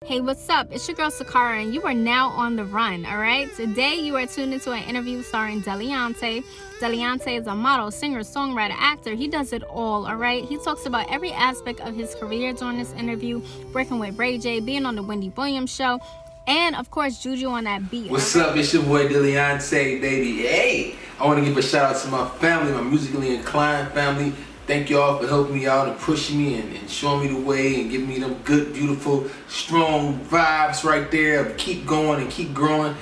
Hey, what's up? It's your girl Sakara, and you are now on the run, all right? Today, you are tuned into an interview starring Deliante. Deliante is a model, singer, songwriter, actor. He does it all right? He talks about every aspect of his career during this interview, working with Ray J, being on the Wendy show, and, of course, Juju on that beat. What's up? It's your boy Deliante, baby. Hey, I want to give a shout out to my family, my musically inclined family. Thank y'all for helping me out and pushing me and showing me the way and giving me them good, beautiful, strong vibes right there of keep going and keep growing.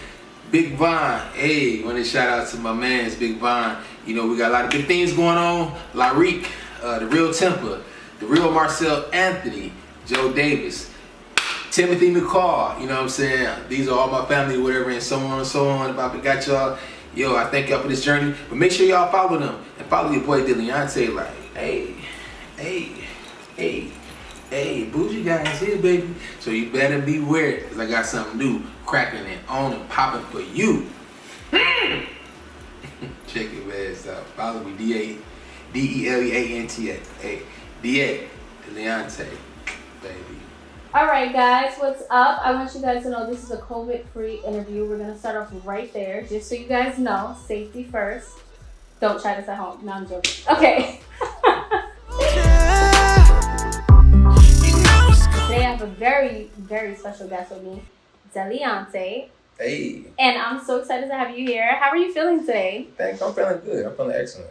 Big Vine, hey, want to shout out to my man's Big Vine. You know, we got a lot of big things going on. Lyrique, the Real Temper, the Real Marcel Anthony, Joe Davis, Timothy McCall, you know what I'm saying? These are all my family, whatever, and so on and so on. If I got y'all, yo, I thank y'all for this journey. But make sure y'all follow them and follow your boy Deliante. Like, hey, Bougie guys here, baby. So you better beware, because I got something new, cracking and on and popping for you. Check your ass out. Follow me, Deleanta. Hey, D-A, Deliante, baby. All right, guys, what's up? I want you guys to know this is a COVID-free interview. We're going to start off right there, just so you guys know, safety first. Don't try this at home. No, I'm joking. Okay. Today I have a very, very special guest with me, Deliante. Hey. And I'm so excited to have you here. How are you feeling today? Thanks. I'm feeling good. I'm feeling excellent.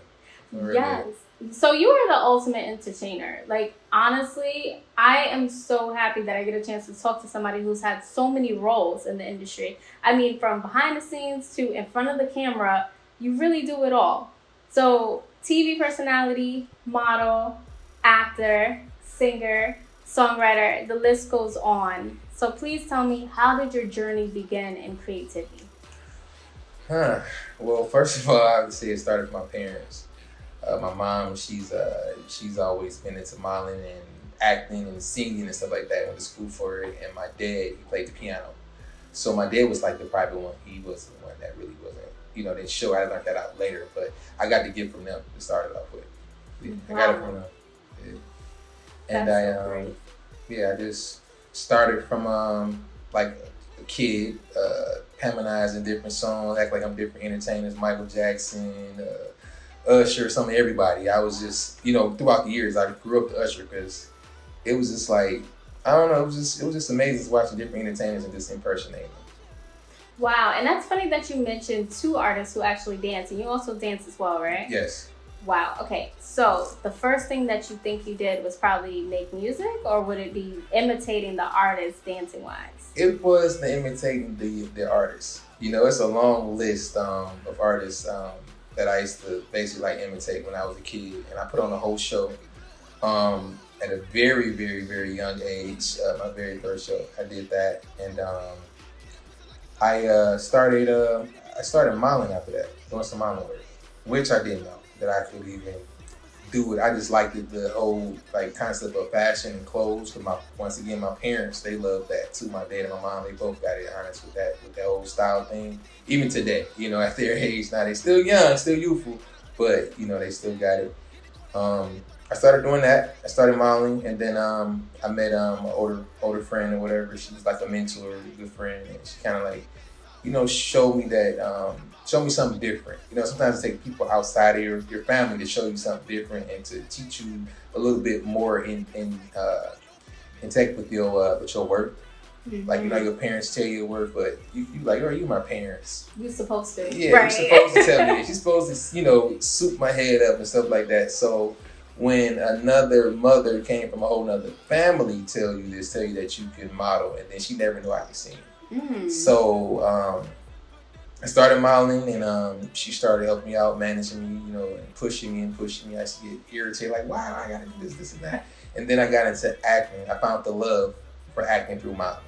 Really yes. good. So you are the ultimate entertainer. Like, honestly, I am so happy that I get a chance to talk to somebody who's had so many roles in the industry. I mean, from behind the scenes to in front of the camera, you really do it all. So, TV personality, model, actor, singer, songwriter, the list goes on. So please tell me, how did your journey begin in creativity? Well, first of all, I would say it started with my parents. My mom, she's always been into modeling and acting and singing and stuff like that. Went to school for it. And my dad, he played the piano. So my dad was like the private one. He was the one that really wasn't, didn't show. I learned that out later, but I got the gift from them to start it off with. Yeah, wow. I got it from them. Yeah. And I just started from like a kid, harmonizing different songs, act like I'm different entertainers, Michael Jackson, Usher, some of everybody. I was just, throughout the years, I grew up to Usher because it was just like, I don't know, it was just amazing watching different entertainers and just impersonating them. Wow, and that's funny that you mentioned two artists who actually dance, and you also dance as well, right? Yes. Wow, okay. So the first thing that you think you did was probably make music, or would it be imitating the artist dancing-wise? It was the imitating the artists. It's a long list of artists that I used to basically like imitate when I was a kid, and I put on a whole show at a very, very, very young age. My very first show, I did that, and I started modeling after that, doing some modeling work, which I didn't know that I could even do it. I just liked the whole concept of fashion and clothes. Because once again, my parents, they love that too. My dad and my mom, they both got it honest with that whole style thing. Even today, at their age now, they still young, still youthful, but they still got it. I started doing that. I started modeling, and then I met an older friend or whatever. She was like a mentor, a good friend, and she kind of showed me that. Show me something different. Sometimes it takes people outside of your family to show you something different and to teach you a little bit more in tech with your work. Mm-hmm. Like, your parents tell you your work, but you like, oh, you my parents. You're supposed to. Yeah, right. You're supposed to tell me that. You're supposed to, soup my head up and stuff like that. So when another mother came from a whole nother family tell you that you can model, and then she never knew I could sing. Mm. So I started modeling, and she started helping me out, managing me, and pushing me. I used to get irritated, like, wow, I gotta do this, and that. And then I got into acting. I found the love for acting through modeling.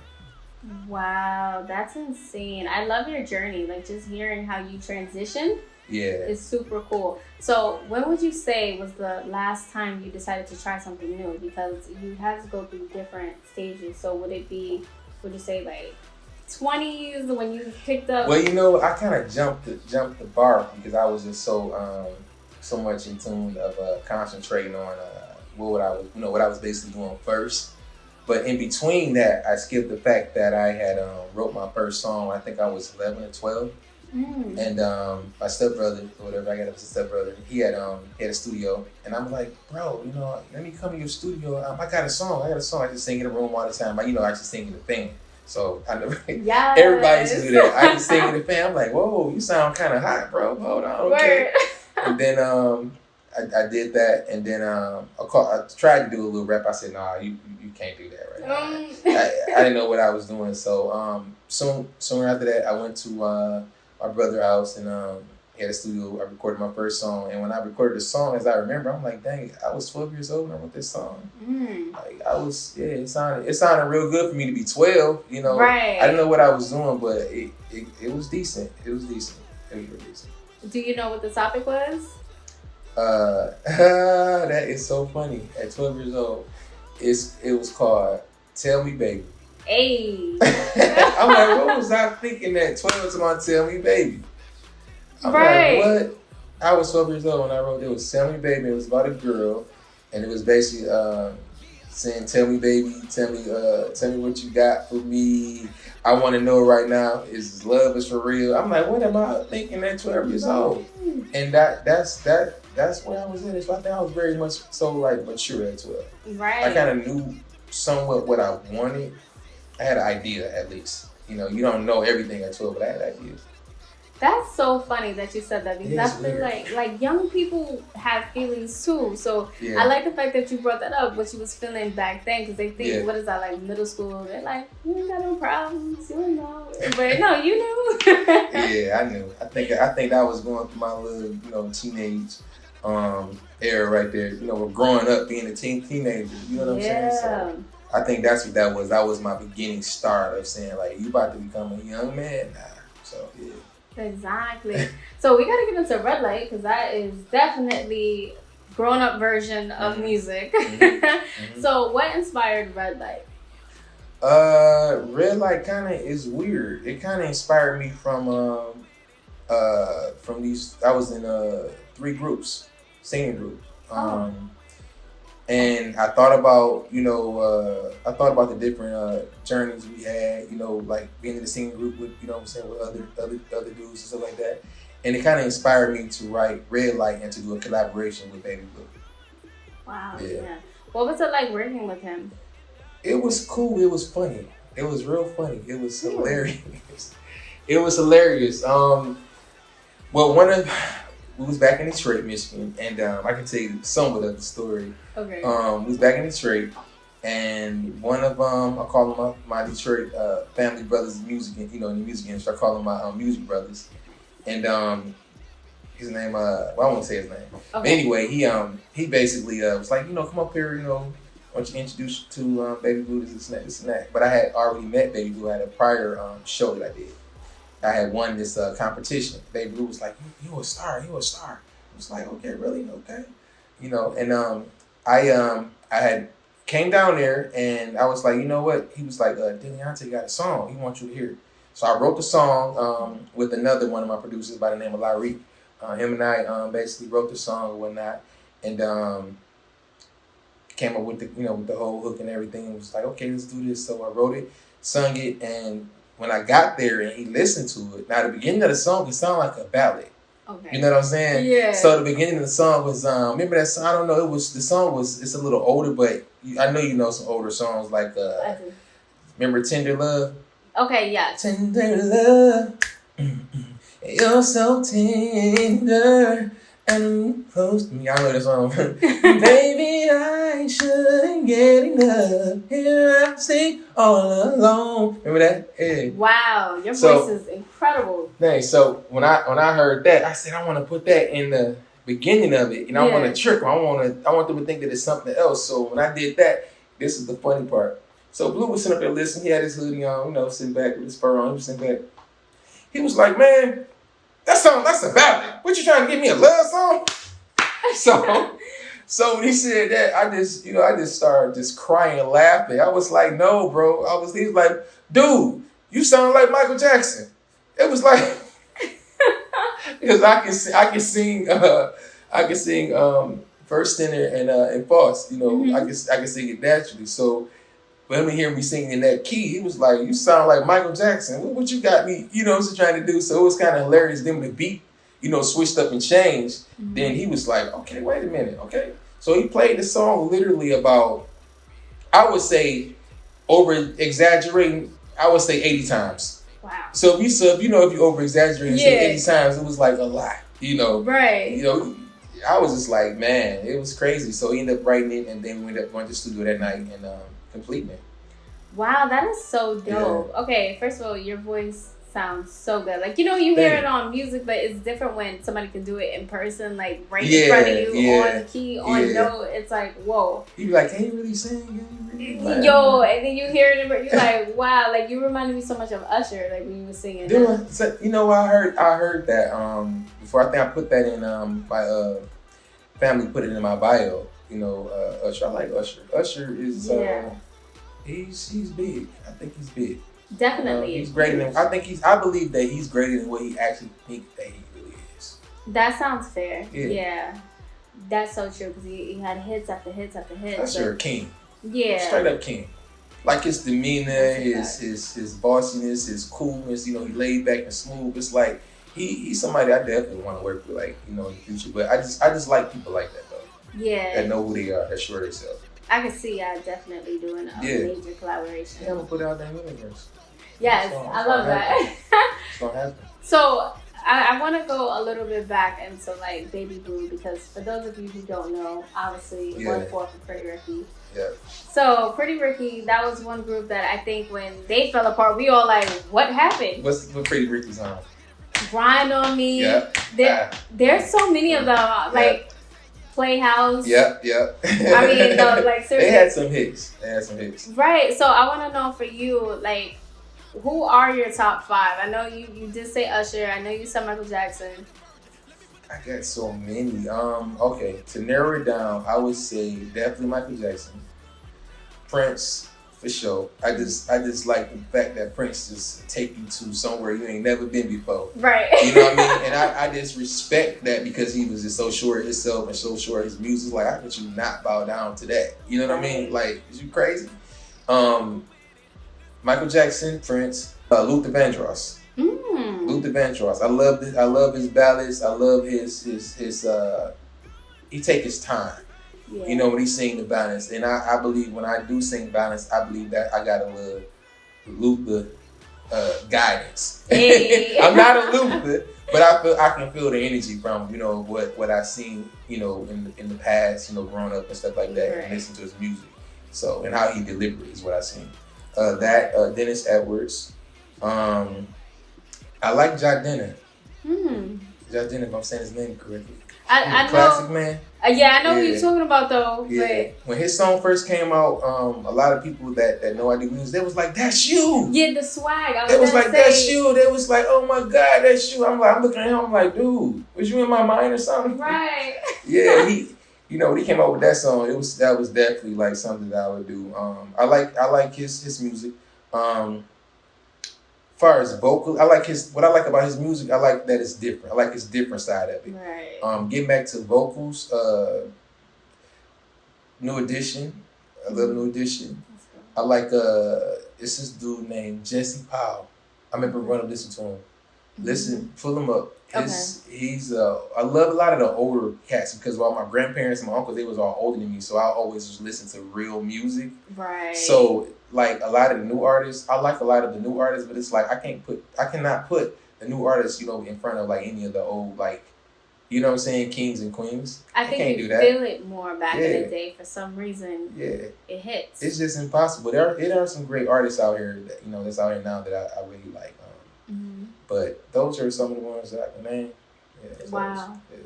Wow, that's insane. I love your journey. Like, just hearing how you transitioned is super cool. So when would you say was the last time you decided to try something new? Because you have to go through different stages. So would you say like 20s when you picked up? Well, I kind of jumped the bar because I was just so much in tune of concentrating on what I was basically doing first. But in between that, I skipped the fact that I had wrote my first song. I think I was 11 or 12. And my stepbrother, or whatever, I got a stepbrother. He had a studio, and I'm like, bro, let me come to your studio. I got a song. I just sing in the room all the time. I just sing in the fan. So I never. Yes. Everybody used to do that. I just sing in the fan. I'm like, whoa, you sound kind of hot, bro. Hold on, okay. And then I did that, and then I tried to do a little rap. I said, nah, you can't do that right now. I didn't know what I was doing. So soon after that, I went to my brother's house, and he had a studio. I recorded my first song, and when I recorded the song, as I remember, I'm like, dang, I was 12 years old when I wrote this song. Like it sounded real good for me to be 12. Right. I didn't know what I was doing, but it was decent. It was decent. It was really decent. Do you know what the topic was? That is so funny. At 12 years old, it was called "Tell Me Baby." Hey. I'm like, what was I thinking at 12 to my "Tell Me Baby"? I'm right. like, what? I was 12 years old when I wrote it. It was "Tell Me Baby." It was about a girl, and it was basically saying, "Tell me, baby, tell me what you got for me. I want to know right now, is love is for real?" I'm like, what am I thinking at 12 years old? And that's where I was in. So I think I was very much so like mature at 12. Right. I kind of knew somewhat what I wanted. I had an idea at least. You don't know everything at 12, but I had ideas. That's so funny that you said that, because I feel weird. like young people have feelings too. So Yeah. I like the fact that you brought that up, what you was feeling back then, because they think, what is that, like middle school? They're like, you ain't got no problems, you don't know. But no, you knew. Yeah, I knew. I think I was going through my little, teenage era right there. Growing up being a teenager. You know what I'm saying? So I think that's what that was. That was my beginning start of saying, like, you about to become a young man now. So yeah. Exactly. So we gotta get into Red Light, because that is definitely grown-up version of music. So what inspired Red Light? Red Light kind of is weird. It kind of inspired me from these. I was in 3 groups, singing groups. And I thought about, the different journeys we had, like being in the singing group with, with other dudes and stuff like that. And it kind of inspired me to write Red Light and to do a collaboration with Baby Blue. Wow. Yeah. What was it like working with him? It was cool. It was funny. It was real funny. It was hilarious. It was hilarious. We was back in Detroit, Michigan, and I can tell you somewhat of the story. Okay. We was back in Detroit, and one of I call them my Detroit family brothers in music, in the music industry. I call them my music brothers, and his name I won't say his name. Okay. But anyway, he basically was like, come up here, why don't you introduce you to Baby Blue, this and that. But I had already met Baby Blue. I had a prior show that I did. I had won this competition. Baby Blue was like, you a star. I was like, okay, really? Okay. And I had came down there, and I was like, you know what? He was like, Deontay got a song. He wants you to hear it. So I wrote the song with another one of my producers by the name of Larry. Him and I basically wrote the song and whatnot, and came up with the whole hook and everything. It was like, okay, let's do this. So I wrote it, sung it, and when I got there and he listened to it, now the beginning of the song, it sounded like a ballad. Okay. You know what I'm saying? Yeah. So the beginning of the song was, remember that song? I don't know. It's a little older, but I know you know some older songs like, remember Tender Love? Okay, yeah. Tender love, you're so tender and close to me. I know that song. Baby, I shouldn't get enough. Here I sing all alone. Remember that? Yeah. Wow, your voice is incredible. Thanks. So when I heard that, I said I want to put that in the beginning of it, and I want to trick them. I want them to think that it's something else. So when I did that, this is the funny part. So Blue was sitting up there listening. He had his hoodie on, sitting back with his fur on. He was sitting back. He was like, man, that's a ballad. What, you trying to give me a love song? So when he said that, I just started just crying and laughing. I was like, no, bro. He was like, dude, you sound like Michael Jackson. It was like, because I can sing first tenor and false. I can sing it naturally. So But him hearing me singing in that key, he was like, "You sound like Michael Jackson. What you got me, trying to do?" So it was kind of hilarious. Then when the beat, switched up and changed, then he was like, "Okay, wait a minute, okay." So he played the song literally about, I would say, over exaggerating, I would say 80 times. Wow. So if you over exaggerate and say 80 times, it was like a lot, Right. I was just like, man, it was crazy. So he ended up writing it, and then we ended up going to the studio that night and completing it. Wow, that is so dope. Yeah. Okay, first of all, your voice sounds so good. Like, you hear it on music, but it's different when somebody can do it in person, like right in front of you, on the key, on note. It's like, whoa. You be like, can you really sing? Yo, and then you hear it, and you're like, wow. Like, you reminded me so much of Usher, like when you were singing. So, I heard that before. I think I put that in my family put it in my bio. Usher. I like Usher. Usher is he's big. I think he's big. Definitely. He's greater than I believe that he's greater than what he actually thinks that he really is. That sounds fair. Yeah. That's so true because he had hits after hits after hits. Usher a king. Yeah. Straight up king. Like his demeanor, his bossiness, his coolness, he laid back and smooth. It's like he's somebody I definitely want to work with, like, in the future. But I just like people like that though. Yeah. That know who they are, that sure themselves. I can see definitely doing a major collaboration. Yeah, I'm gonna put it out there in the universe. Yes, I love that. It's gonna happen. So I want to go a little bit back into like Baby Blue because for those of you who don't know, obviously 1-4 for Pretty Ricky. Yeah. So Pretty Ricky, that was one group that I think when they fell apart, we all like, what happened? What Pretty Ricky's on? Grind on Me. Yeah. There's so many of them. Like Playhouse. Yeah. I mean, like seriously. They had some hits. Right. So I want to know for you, like, who are your top 5? I know you did say Usher. I know you said Michael Jackson. I got so many. Okay, to narrow it down, I would say definitely Michael Jackson, Prince for sure. I just like the fact that Prince just take you to somewhere you ain't never been before. Right. You know what I mean? And I just respect that because he was just so sure of himself and so sure of his music. Like, how could you not bow down to that? You know what I mean? Like, is you crazy? Michael Jackson, Prince, Luther Vandross. Luther Vandross. I love his ballads. I love his he take his time. Yeah. When he sing the ballads. And I believe when I do sing ballads, I believe that I gotta love Luther guidance. Hey. I'm not a Luther, but I can feel the energy from what I've seen in the past, growing up and stuff like that, and listen to his music. So, and how he delivered is what I've seen. Dennis Edwards. I like Jardina. Jardina, if I'm saying his name correctly. I know. Classic man. I know who you're talking about though. Yeah. When his song first came out, a lot of people that know I do music, they was like, "That's you." Yeah, the swag. They was like, "That's you." They was like, "Oh my God, that's you." I'm looking at him, I'm like, "Dude, was you in my mind or something?" Right. Yeah, when he came out with that song, that was definitely like something that I would do. I like his music. As far as vocal, what I like about his music, I like that it's different. I like his different side of it. Right. Getting back to vocals, New Edition. I love New Edition. I like it's this dude named Jesse Powell. I remember running listen to him. Listen, pull him up. He's I love a lot of the older cats because while my grandparents and my uncles, they was all older than me, so I always just listen to real music. Right. So like a lot of the new artists, I like a lot of the new artists, but it's like I cannot put the new artists, in front of like any of the old, like, you know what I'm saying, kings and queens. I think can't you do that. feel it more back in the day for some reason. Yeah. It hits. It's just impossible. There are some great artists out here that that's out here now that I really like. But those are some of the ones that I can name. Yeah, wow. Yeah.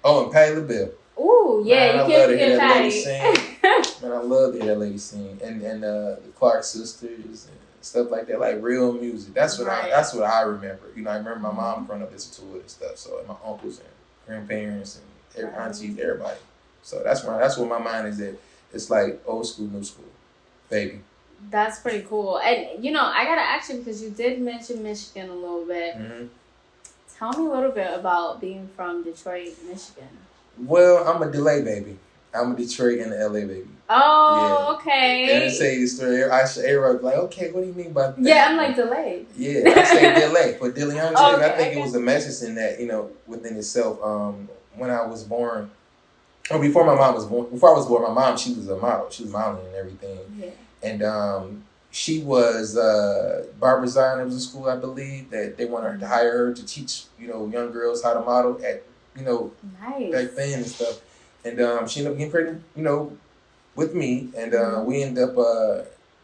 Oh, and Patti LaBelle. Ooh, yeah, man, you can't forget Patti. Man, I love to hear that lady sing, and the Clark sisters and stuff like that, like real music. That's what I remember. I remember my mom growing up listening to it and stuff. So and my uncles and grandparents and aunties, everybody. So that's where my mind is at. It's like old school, new school, baby. That's pretty cool. And, I got to ask you because you did mention Michigan a little bit. Mm-hmm. Tell me a little bit about being from Detroit, Michigan. Well, I'm a delay baby. I'm a Detroit and a LA baby. Oh, okay. And I say this story. Everybody like, okay, what do you mean by that? Yeah, I'm like delayed. Yeah, I say delay. But DeLeon, Okay, I think it was a message in that, within itself. When I was born, or before my mom was born, before I was born, my mom, she was a model. She was modeling and everything. Yeah. And she was Barbara Zion. It was a school, I believe, that they wanted her to hire her to teach, young girls how to model at, nice. back then and stuff. And she ended up getting pregnant, with me. And we ended up,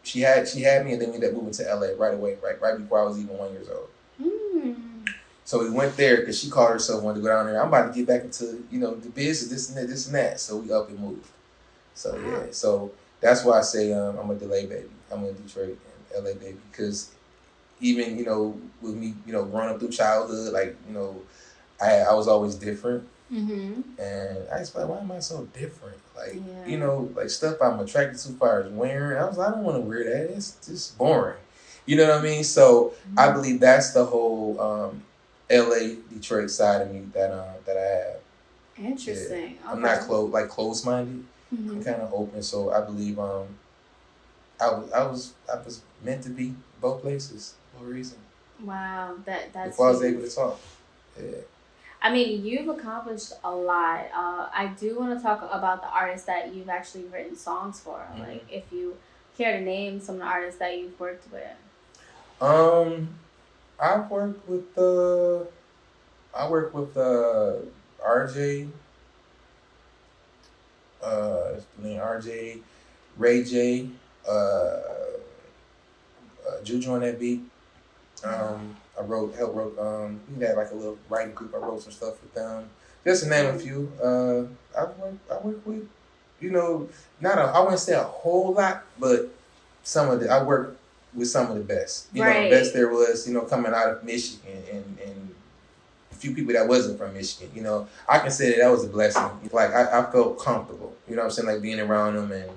she had me, and then we ended up moving to LA right away, right before I was even 1 year old. So we went there because she called herself, wanted to go down there. I'm about to get back into, the business, this and that. So we up and moved. So yeah, so that's why I say I'm a delay baby. I'm a Detroit and LA baby, because even with me growing up through childhood, like I was always different, and I was like, why am I so different? Like like stuff I'm attracted to, as far as wearing. I don't want to wear that. It's just boring. You know what I mean? So I believe that's the whole LA Detroit side of me that I have. Interesting. Yeah. I'm not closed minded. I'm kind of open, so I believe I was meant to be both places for a reason. Wow, that's if I was able to talk. Yeah. I mean, you've accomplished a lot. I do want to talk about the artists that you've actually written songs for. Like, if you care to name some of the artists that you've worked with. I've worked with RJ. RJ, Ray J, Juju on that beat. I helped wrote. We had like a little writing group. I wrote some stuff with them. Just to name a few. I work with, I wouldn't say a whole lot, but I worked with some of the best. The best there was, coming out of Michigan, and a few people that wasn't from Michigan. I consider that was a blessing. Like I felt comfortable. You know what I'm saying? Like being around them and,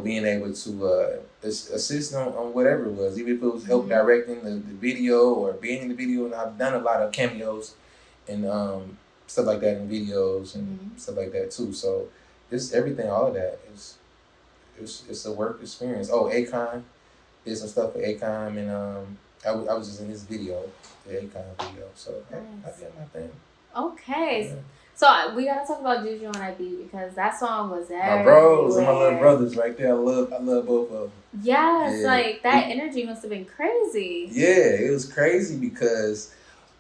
being able to assist on whatever it was, even if it was help directing the video or being in the video. And I've done a lot of cameos and stuff like that in videos and stuff like that too. So it's everything, all of that it's a work experience. Oh, Akon did some stuff for Akon, and I was just in his video, the Akon video. So I did my thing. Okay. Yeah. So we gotta talk about Juju on that beat, because that song was everywhere. My bros and my little brothers right there. I love both of them. Yes, like that energy must have been crazy. Yeah, it was crazy because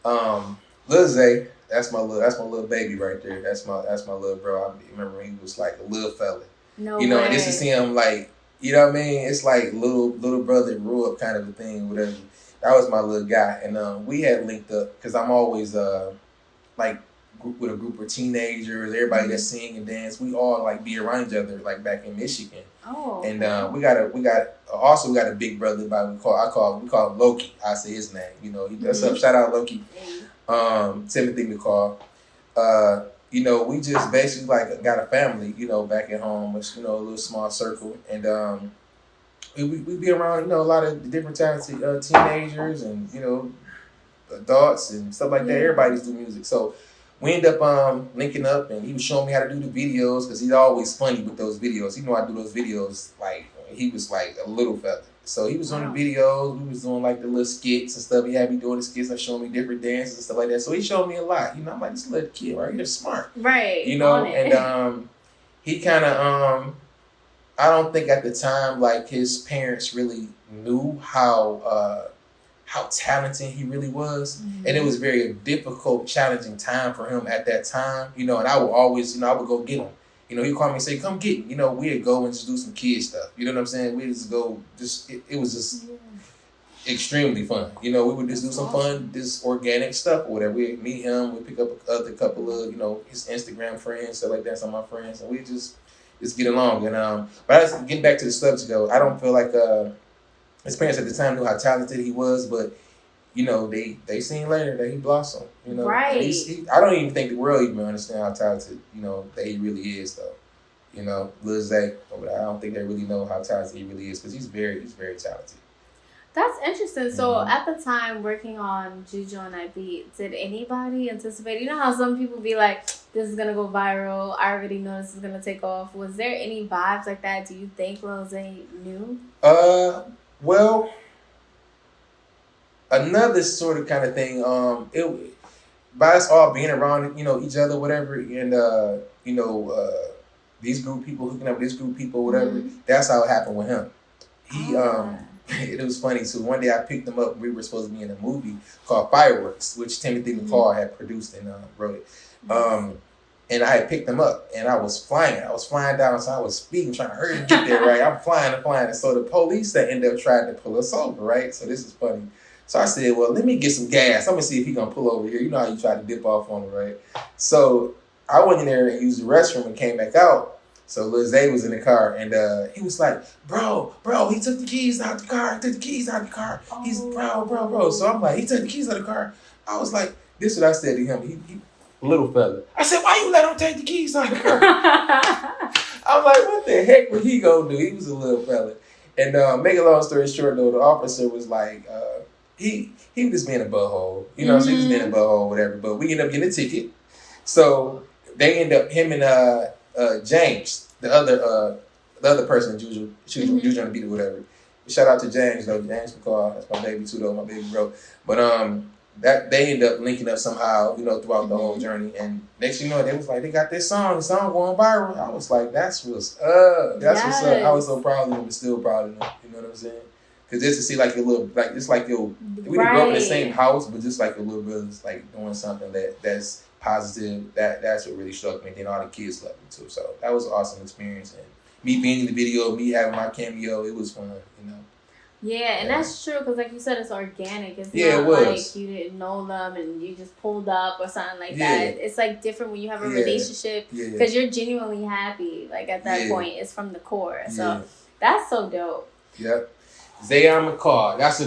Lil Zay, that's my little baby right there. That's my little bro. I remember he was like a little fella. No way. And this is him, like, you know what I mean? It's like little brother grew up kind of a thing, whatever. That was my little guy, and we had linked up because I'm always with a group of teenagers, everybody that sing and dance. We all like be around each other, like back in Michigan. Oh. And we got a big brother we call him Loki. I say his name. That's up. Shout out Loki. Timothy McCall. We just basically like got a family, back at home. It's, a little small circle, and we be around, a lot of different talented teenagers and adults and stuff like that. Everybody's doing music, so we end up linking up, and he was showing me how to do the videos because he's always funny with those videos. I do those videos like when he was like a little fella. So he was on the videos. We was doing like the little skits and stuff. He had me doing the skits and showing me different dances and stuff like that. So he showed me a lot. I'm like, this little kid right here, smart. Right. And he kind of I don't think at the time like his parents really knew how talented he really was. And it was very difficult, challenging time for him at that time, and I would always, I would go get him. He'd call me and say, come get me. We'd go and just do some kid stuff. You know what I'm saying? We'd just go, it was just extremely fun. We would just do some fun, just organic stuff or whatever. We'd meet him, we'd pick up a couple of, his Instagram friends, stuff like that, some of my friends, and we just get along. And but I was getting back to the subject though, I don't feel like his parents at the time knew how talented he was, but they seen later that he blossomed. Right. I don't even think the world even understand how talented that he really is though. Lil Zay, I don't think they really know how talented he really is because he's very talented. That's interesting. So Mhm. at the time working on Juju and I Beat, did anybody anticipate? You know how some people be like, "This is gonna go viral. I already know this is gonna take off." Was there any vibes like that? Do you think Rose knew? Well, another sort of kind of thing. It by us all being around, each other, whatever, and these group people hooking up with this group people, whatever. Mhm. That's how it happened with him. He Ah. it was funny too. One day I picked him up. We were supposed to be in a movie called Fireworks, which Timothy McCall had produced and wrote it. And I had picked him up, and I was flying. I was flying down, so I was speeding, trying to hurry and get there. Right, I'm flying and flying, and so the police that ended up trying to pull us over. Right, so this is funny. So I said, well, let me get some gas. I'm gonna see if he gonna pull over here. You know how you try to dip off on him, right? So I went in there and used the restroom and came back out. So Lil Zay was in the car, and he was like, bro, he took the keys out the car. He's bro. So I'm like, he took the keys out of the car. I was like, this is what I said to him. He little fella. I said, why you let him take the keys out of the car? I'm like, what the heck would he gonna do? He was a little fella. And make a long story short, though, the officer was like, he was just being a butthole. You know, so he was being a butthole, whatever. But we ended up getting a ticket. So they end up, him and James, the other person, Juju on the beat or whatever. Shout out to James though, James McCall. That's my baby too though, my baby bro. But that they end up linking up somehow, throughout the whole journey. And next thing you know, they was like, they got this song, the song going viral. I was like, that's what's up. That's what's up. I was so proud of them, but still proud of them. You know what I'm saying? Because just to see like your little, like it's like your, we didn't grow up in the same house, but just like your little brother's like doing something that's positive. That's what really struck me. And then all the kids loved it too. So that was an awesome experience. And me being in the video, me having my cameo, it was fun. Yeah, and that's true because, like you said, it's organic. It's Yeah, not it was. like you didn't know them and you just pulled up or something like that. It's like different when you have a relationship because you're genuinely happy. Like at that point, it's from the core. So that's so dope. Yep. Zayon McCall. That's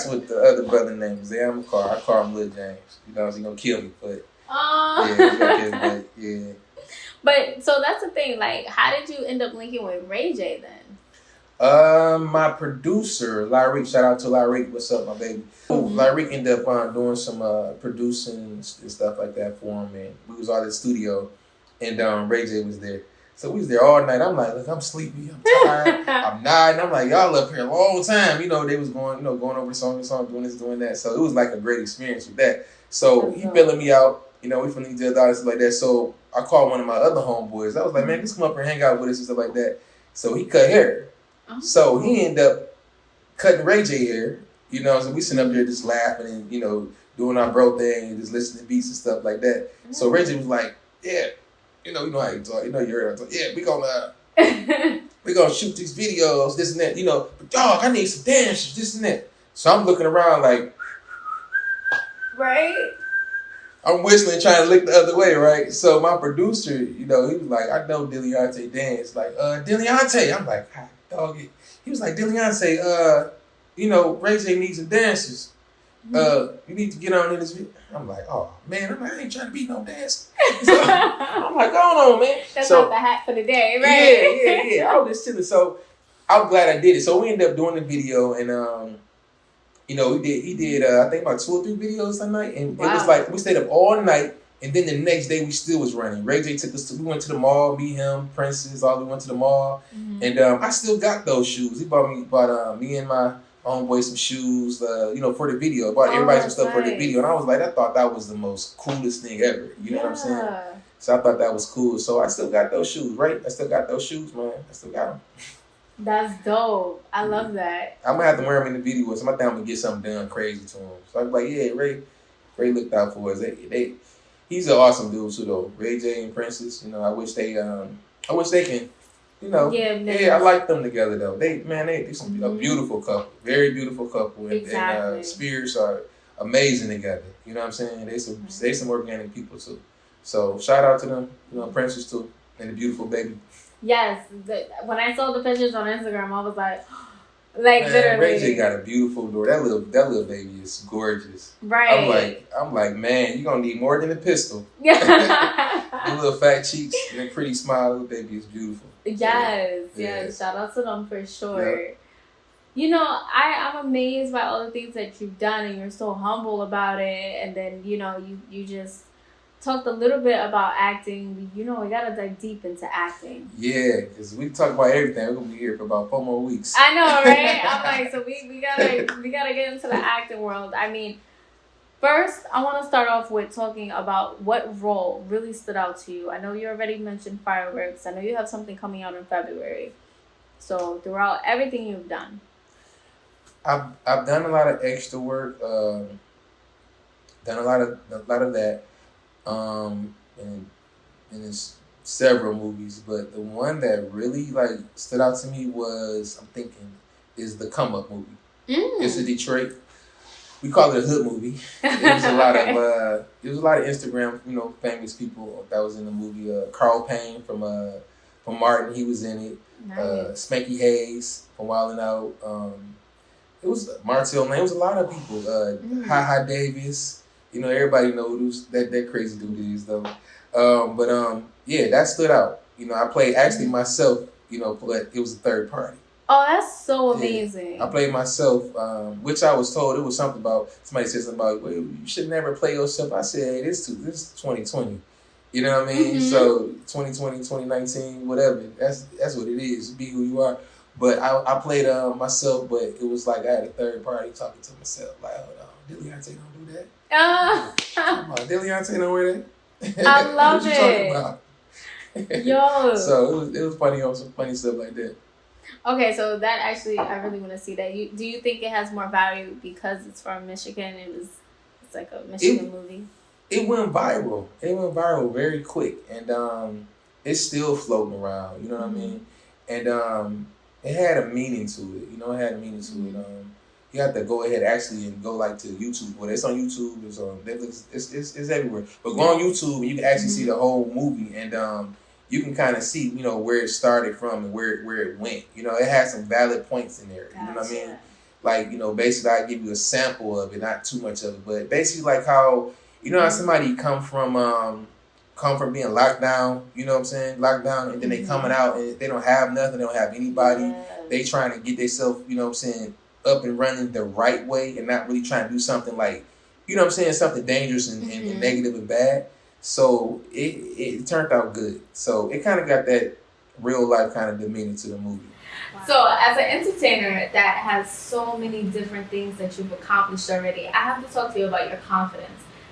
what the other brother name is. Zayon McCall. I call him Lil James. He's gonna kill me, but he's gonna kill me, but yeah. But so that's the thing. Like, how did you end up linking with Ray J then? My producer, Lyric, shout out to Lyric, what's up, my baby? Lyric ended up doing some producing and stuff like that for him, and we was all in the studio, and Ray J was there. So we was there all night. I'm like, look, I'm sleepy, I'm tired, I'm nodding. I'm like, y'all up here a long time. They was going, going over song to song, doing this, doing that. So it was like a great experience with that. So he filling me out, we from each other and stuff like that. So I called one of my other homeboys. I was like, man, just come up here and hang out with us and stuff like that. So he cut hair. So he ended up cutting Ray J hair, so we sitting up there just laughing and, doing our bro thing and just listening to beats and stuff like that. So Ray J was like, yeah, you know how you talk, you heard him talk, yeah, we gonna shoot these videos, this and that, but dog, I need some dancers, this and that. So I'm looking around like, right? I'm whistling, trying to look the other way, right? So my producer, he was like, I know Diliante dance, like, Diliante. I'm like, hi, dog. He was like, Diliante, Ray J needs some dancers. You need to get on in this video. I'm like, oh man, I ain't trying to be no dancer. So, I'm like, go on, man. That's not the hat for the day, right? Yeah. I was just chilling. So I'm glad I did it. So we ended up doing the video, and he did I think about 2 or 3 videos that night, and it was like we stayed up all night, and then the next day we still was running. Ray J took us we went to the mall, me, him, Princess, all we went to the mall, and I still got those shoes. He bought me and my homeboy some shoes, for the video. Bought everybody some stuff for the video, and I was like, I thought that was the most coolest thing ever. You know what I'm saying? So I thought that was cool. So I still got those shoes, right? I still got those shoes, man. I still got them. That's dope. I love that. I'm gonna have to wear them in the video. So I think I'm gonna get something done crazy to him. So I'm like, yeah, Ray looked out for us. He's an awesome dude too, though. Ray J and Princess. I wish they can. I like them together though. They some a beautiful couple, very beautiful couple, and spirits are amazing together. You know what I'm saying? They some organic people too. So shout out to them, Princess too, and the beautiful baby. Yes, when I saw the pictures on Instagram, I was like literally. Ray J got a beautiful daughter. That little baby is gorgeous. Right. I'm like, man, you gonna need more than a pistol. The little fat cheeks and a pretty smile. Little baby is beautiful. Yes. Shout out to them for sure. Yep. I'm amazed by all the things that you've done, and you're so humble about it. And then, you just talked a little bit about acting. We gotta dive deep into acting. Yeah, because we talk about everything. We're gonna be here for about 4 more weeks. I know, right? I'm like, so we gotta get into the acting world. I mean, first, I want to start off with talking about what role really stood out to you. I know you already mentioned Fireworks. I know you have something coming out in February. So throughout everything you've done. I've done a lot of extra work. Done a lot of that. And it's several movies, but the one that really like stood out to me was is the Come Up movie. It's a Detroit. We call it a hood movie. It was a lot of Instagram, famous people that was in the movie. Carl Payne from Martin, he was in it. Nice. Spanky Hayes from Wild 'N Out. It was Martell Man. It was a lot of people. Ha Davis. Everybody knows that crazy dude is though. Yeah, that stood out. I played actually myself. But it was a third party. Oh, that's so amazing. I played myself, which I was told it was something about. Somebody said something about, well, you should never play yourself. I said, hey, this is 2020. You know what I mean? Mm-hmm. So 2020, 2019, whatever. That's what it is. Be who you are. But I played myself, but it was like I had a third party talking to myself. Like, oh no, Deleonte don't do that. Deleonte don't wear that. I love what it. You talking about? Yo. So it was funny on some funny stuff like that. Okay, so that actually, I really want to see that. Do you think it has more value because it's from Michigan? It's like a Michigan movie. It went viral. It went viral very quick, and it's still floating around. You know what I mean? And it had a meaning to it. It had a meaning to it. You have to go ahead actually and go like to YouTube. Well, it's on YouTube. It's on Netflix. It's everywhere. But go on YouTube and you can actually see the whole movie, and you can kind of see where it started from and where it went. It has some valid points in there. You know what I mean? Like basically I give you a sample of it, not too much of it, but basically like how how somebody come from being locked down. You know what I'm saying? Locked down, and then they coming out and they don't have nothing. They don't have anybody. Yes. They trying to get themselves, up and running the right way, and not really trying to do something like, something dangerous and negative and bad. So it turned out good. So it kind of got that real life kind of demeanor to the movie. Wow. So as an entertainer that has so many different things that you've accomplished already, I have to talk to you about your confidence.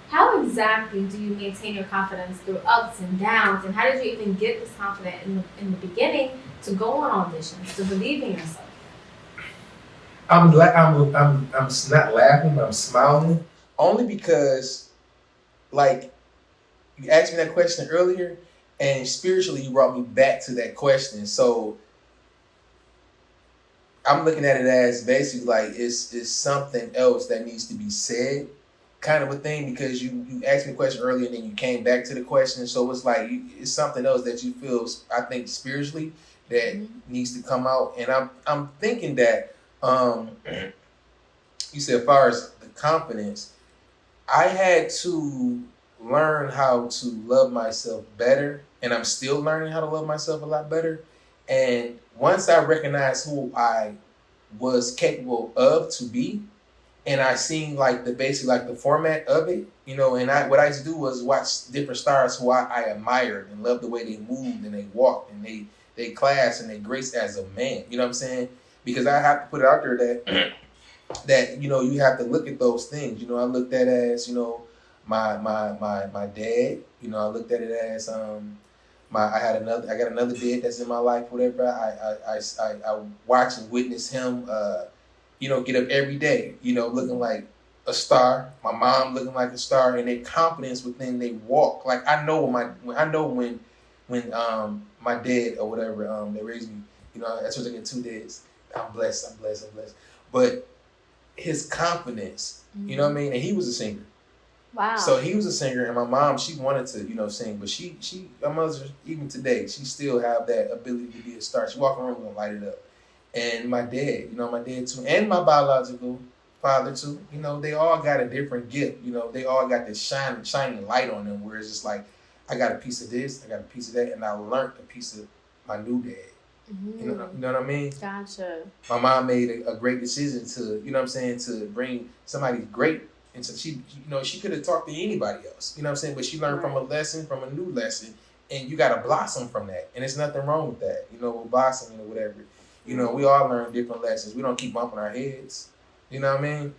How exactly do you maintain your confidence through ups and downs, and how did you even get this confident in the beginning to go on auditions, to believe in yourself? I'm not laughing, but I'm smiling only because, like, you asked me that question earlier, and spiritually you brought me back to that question. So I'm looking at it as basically like it's something else that needs to be said, kind of a thing, because you asked me a question earlier and then you came back to the question. So it's like it's something else that you feel, I think, spiritually that needs to come out. And I'm thinking that you said as far as the confidence, I had to learn how to love myself better, and I'm still learning how to love myself a lot better. And once I recognized who I was capable of to be, and I seen like the format of it, and what I used to do was watch different stars who I admired and loved the way they moved and they walked and they class and they grace as a man. You know what I'm saying? Because I have to put it out there that you have to look at those things. I looked at it as my dad. I looked at it as I got another dad that's in my life. Whatever. I watch and witness him. Get up every day. Looking like a star. My mom looking like a star, and their confidence within they walk. Like I know when my dad or whatever they raised me. That's what I get 2 days. I'm blessed. But his confidence, you know what I mean? And he was a singer. Wow. So he was a singer, and my mom, she wanted to, sing, but my mother, even today, she still have that ability to be a star. She walk around and light it up. And my dad, my dad too, and my biological father too, they all got a different gift. They all got this shining light on them, where it's just like, I got a piece of this, I got a piece of that, and I learned a piece of my new dad. You know what I mean? Gotcha. My mom made a great decision to, you know what I'm saying, to bring somebody great. And so she could have talked to anybody else, you know what I'm saying? But she learned from a new lesson, and you got to blossom from that. And there's nothing wrong with that, with blossoming or whatever. We all learn different lessons. We don't keep bumping our heads, you know what I mean?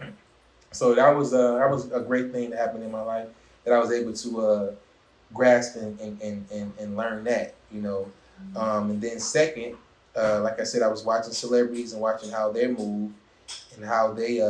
So that was a great thing that happened in my life, that I was able to grasp and learn that, and then second, like I said, I was watching celebrities and watching how they move and how they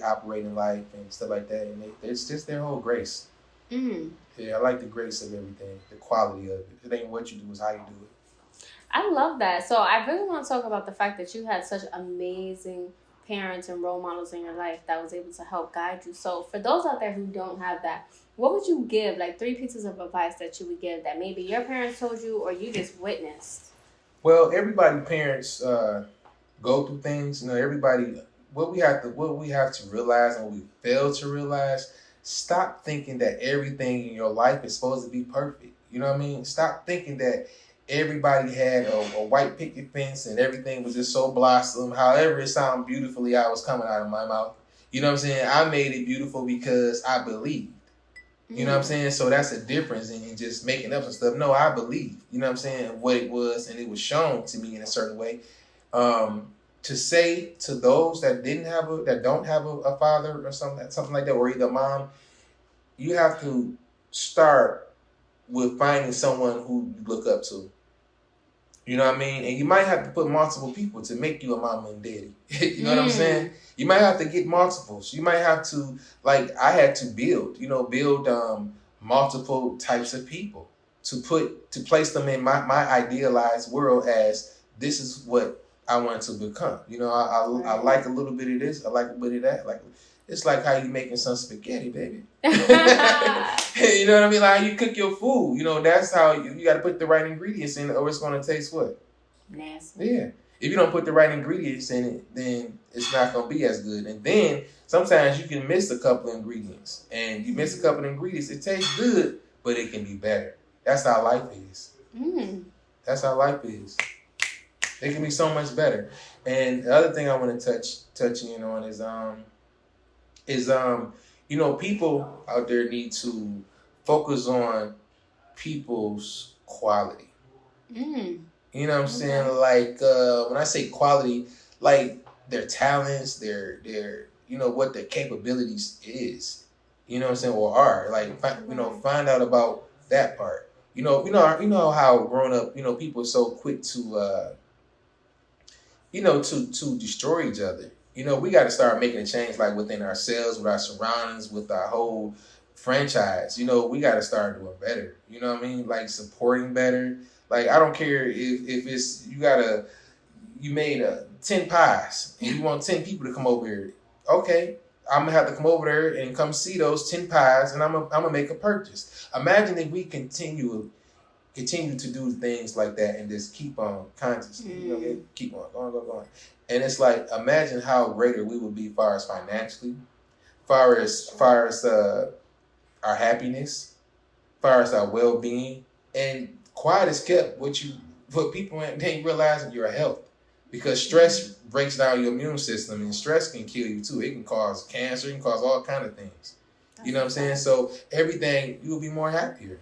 operate in life and stuff like that. And it's just their whole grace. Yeah, I like the grace of everything, the quality of it. It ain't what you do, it's how you do it. I love that. So I really want to talk about the fact that you had such amazing parents and role models in your life that was able to help guide you. So for those out there who don't have that, what would you give, like 3 pieces of advice that you would give that maybe your parents told you or you just witnessed? Well, parents go through things. Everybody, what we have to realize, and what we fail to realize, stop thinking that everything in your life is supposed to be perfect. You know what I mean? Stop thinking that everybody had a white picket fence and everything was just so blossom. However it sounded beautifully, I was coming out of my mouth. You know what I'm saying? I made it beautiful because I believed. You know what I'm saying? So that's a difference in just making up some stuff. No, I believe, you know what I'm saying, what it was, and it was shown to me in a certain way. To say to those that don't have a father or something like that, or either mom, you have to start with finding someone who you look up to. You know what I mean? And you might have to put multiple people to make you a mama and daddy. You know what I'm saying? You might have to get multiples. You might have to, like I had to build multiple types of people to place them in my idealized world as this is what I want to become. I like a little bit of this. I like a bit of that. Like it's like how you making some spaghetti, baby. You know what I mean? Like how you cook your food. That's how you got to put the right ingredients in, or it's going to taste what? Nasty. Yeah. If you don't put the right ingredients in it, then it's not going to be as good. And then sometimes you can miss a couple of ingredients. And you miss a couple of ingredients, it tastes good, but it can be better. That's how life is. That's how life is. It can be so much better. And the other thing I want to touch in on is people out there need to focus on people's quality. You know what I'm saying? Like when I say quality, like their talents, their what their capabilities is. You know what I'm saying? Or are. Like find out about that part. You know how growing up, people are so quick to to destroy each other. We got to start making a change, like within ourselves, with our surroundings, with our whole franchise. We got to start doing better. You know what I mean? Like supporting better. Like I don't care if it's you made 10 pies and you want 10 people to come over here. Okay, I'm gonna have to come over there and come see those 10 pies, and I'm gonna make a purchase. Imagine if we continue to do things like that and just keep on consciously, keep on going. And it's like, imagine how greater we would be far as financially, far as our happiness, far as our well-being. And quiet is kept what people ain't realizing your health. Because stress breaks down your immune system, and stress can kill you too. It can cause cancer, it can cause all kind of things. You know what I'm saying? So everything, you will be more happier.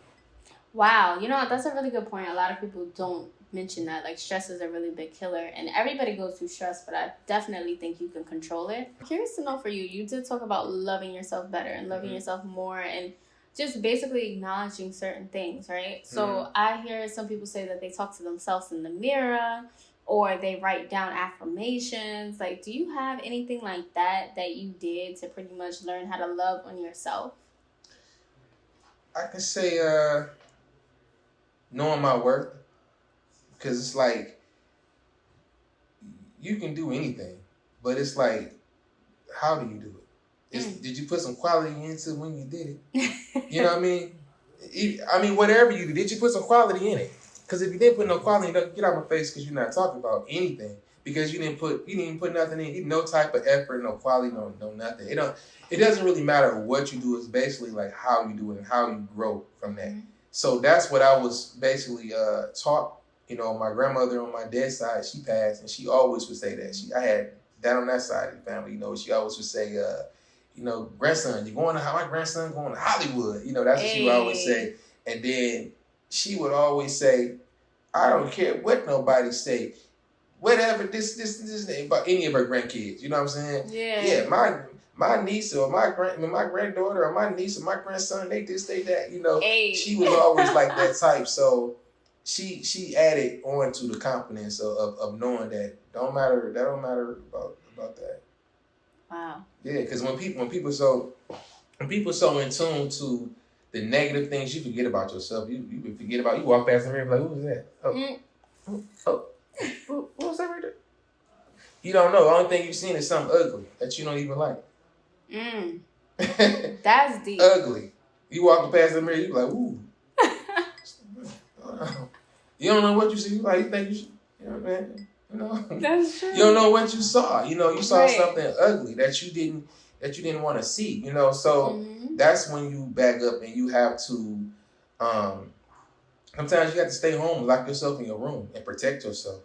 Wow, that's a really good point. A lot of people don't mention that. Like, stress is a really big killer, and everybody goes through stress, but I definitely think you can control it. I'm curious to know for you, you did talk about loving yourself better and loving yourself more and just basically acknowledging certain things, right? So I hear some people say that they talk to themselves in the mirror or they write down affirmations. Like, do you have anything like that you did to pretty much learn how to love on yourself? I can say knowing my worth, because it's like you can do anything, but it's like, how do you do it? Did you put some quality into when you did it? You know what I mean? Whatever you did you put some quality in it? Because if you didn't put no quality, get out of my face, because you're not talking about anything. Because you didn't even put nothing in, no type of effort, no quality, no nothing. It doesn't really matter what you do. It's basically like how you do it and how you grow from that. So that's what I was basically taught You know, my grandmother on my dad's side, she passed, and she always would say that. I had that on that side of the family. You know, she always would say, you know, grandson, you going to my grandson going to Hollywood. You know, that's what she would always say. And then she would always say, I don't care what nobody say, whatever this about any of her grandkids. You know what I'm saying? Yeah. My niece or my granddaughter or my niece or my grandson, they this, they that. You know, she was always like that type. So she added on to the confidence of knowing that don't matter about that. Wow. Yeah, because when people so in tune to the negative things, you forget about yourself. You forget about, you walk past the mirror like, who was that? What was that right there? You don't know. The only thing you've seen is something ugly that you don't even like. That's deep. Ugly. You walk past the mirror, you like, ooh. You don't know what you see. You like, you think you should, you know what I mean? You know, that's true. You don't know what you saw. You know, you saw something ugly that you didn't want to see. You know, so that's when you back up and you have to. Sometimes you have to stay home, lock yourself in your room, and protect yourself.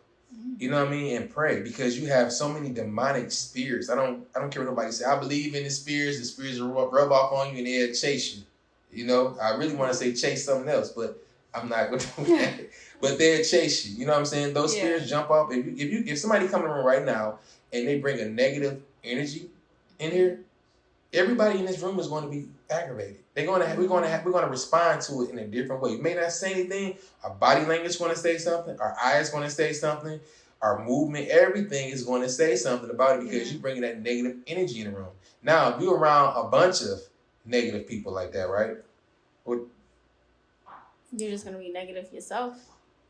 You know what I mean, and pray, because you have so many demonic spirits. I don't care what nobody say. I believe in the spirits. The spirits will rub off on you and they'll chase you. You know, I really want to say chase something else, but I'm not going to do that. But they'll chase you. You know what I'm saying? Those spirits jump off. If somebody come in the room right now and they bring a negative energy in here, everybody in this room is going to be aggravated. We're going to respond to it in a different way. You may not say anything. Our body language is going to say something. Our eyes going to say something. Our movement, everything is going to say something about it because you're bringing that negative energy in the room. Now, if you're around a bunch of negative people like that, right? You're just going to be negative yourself.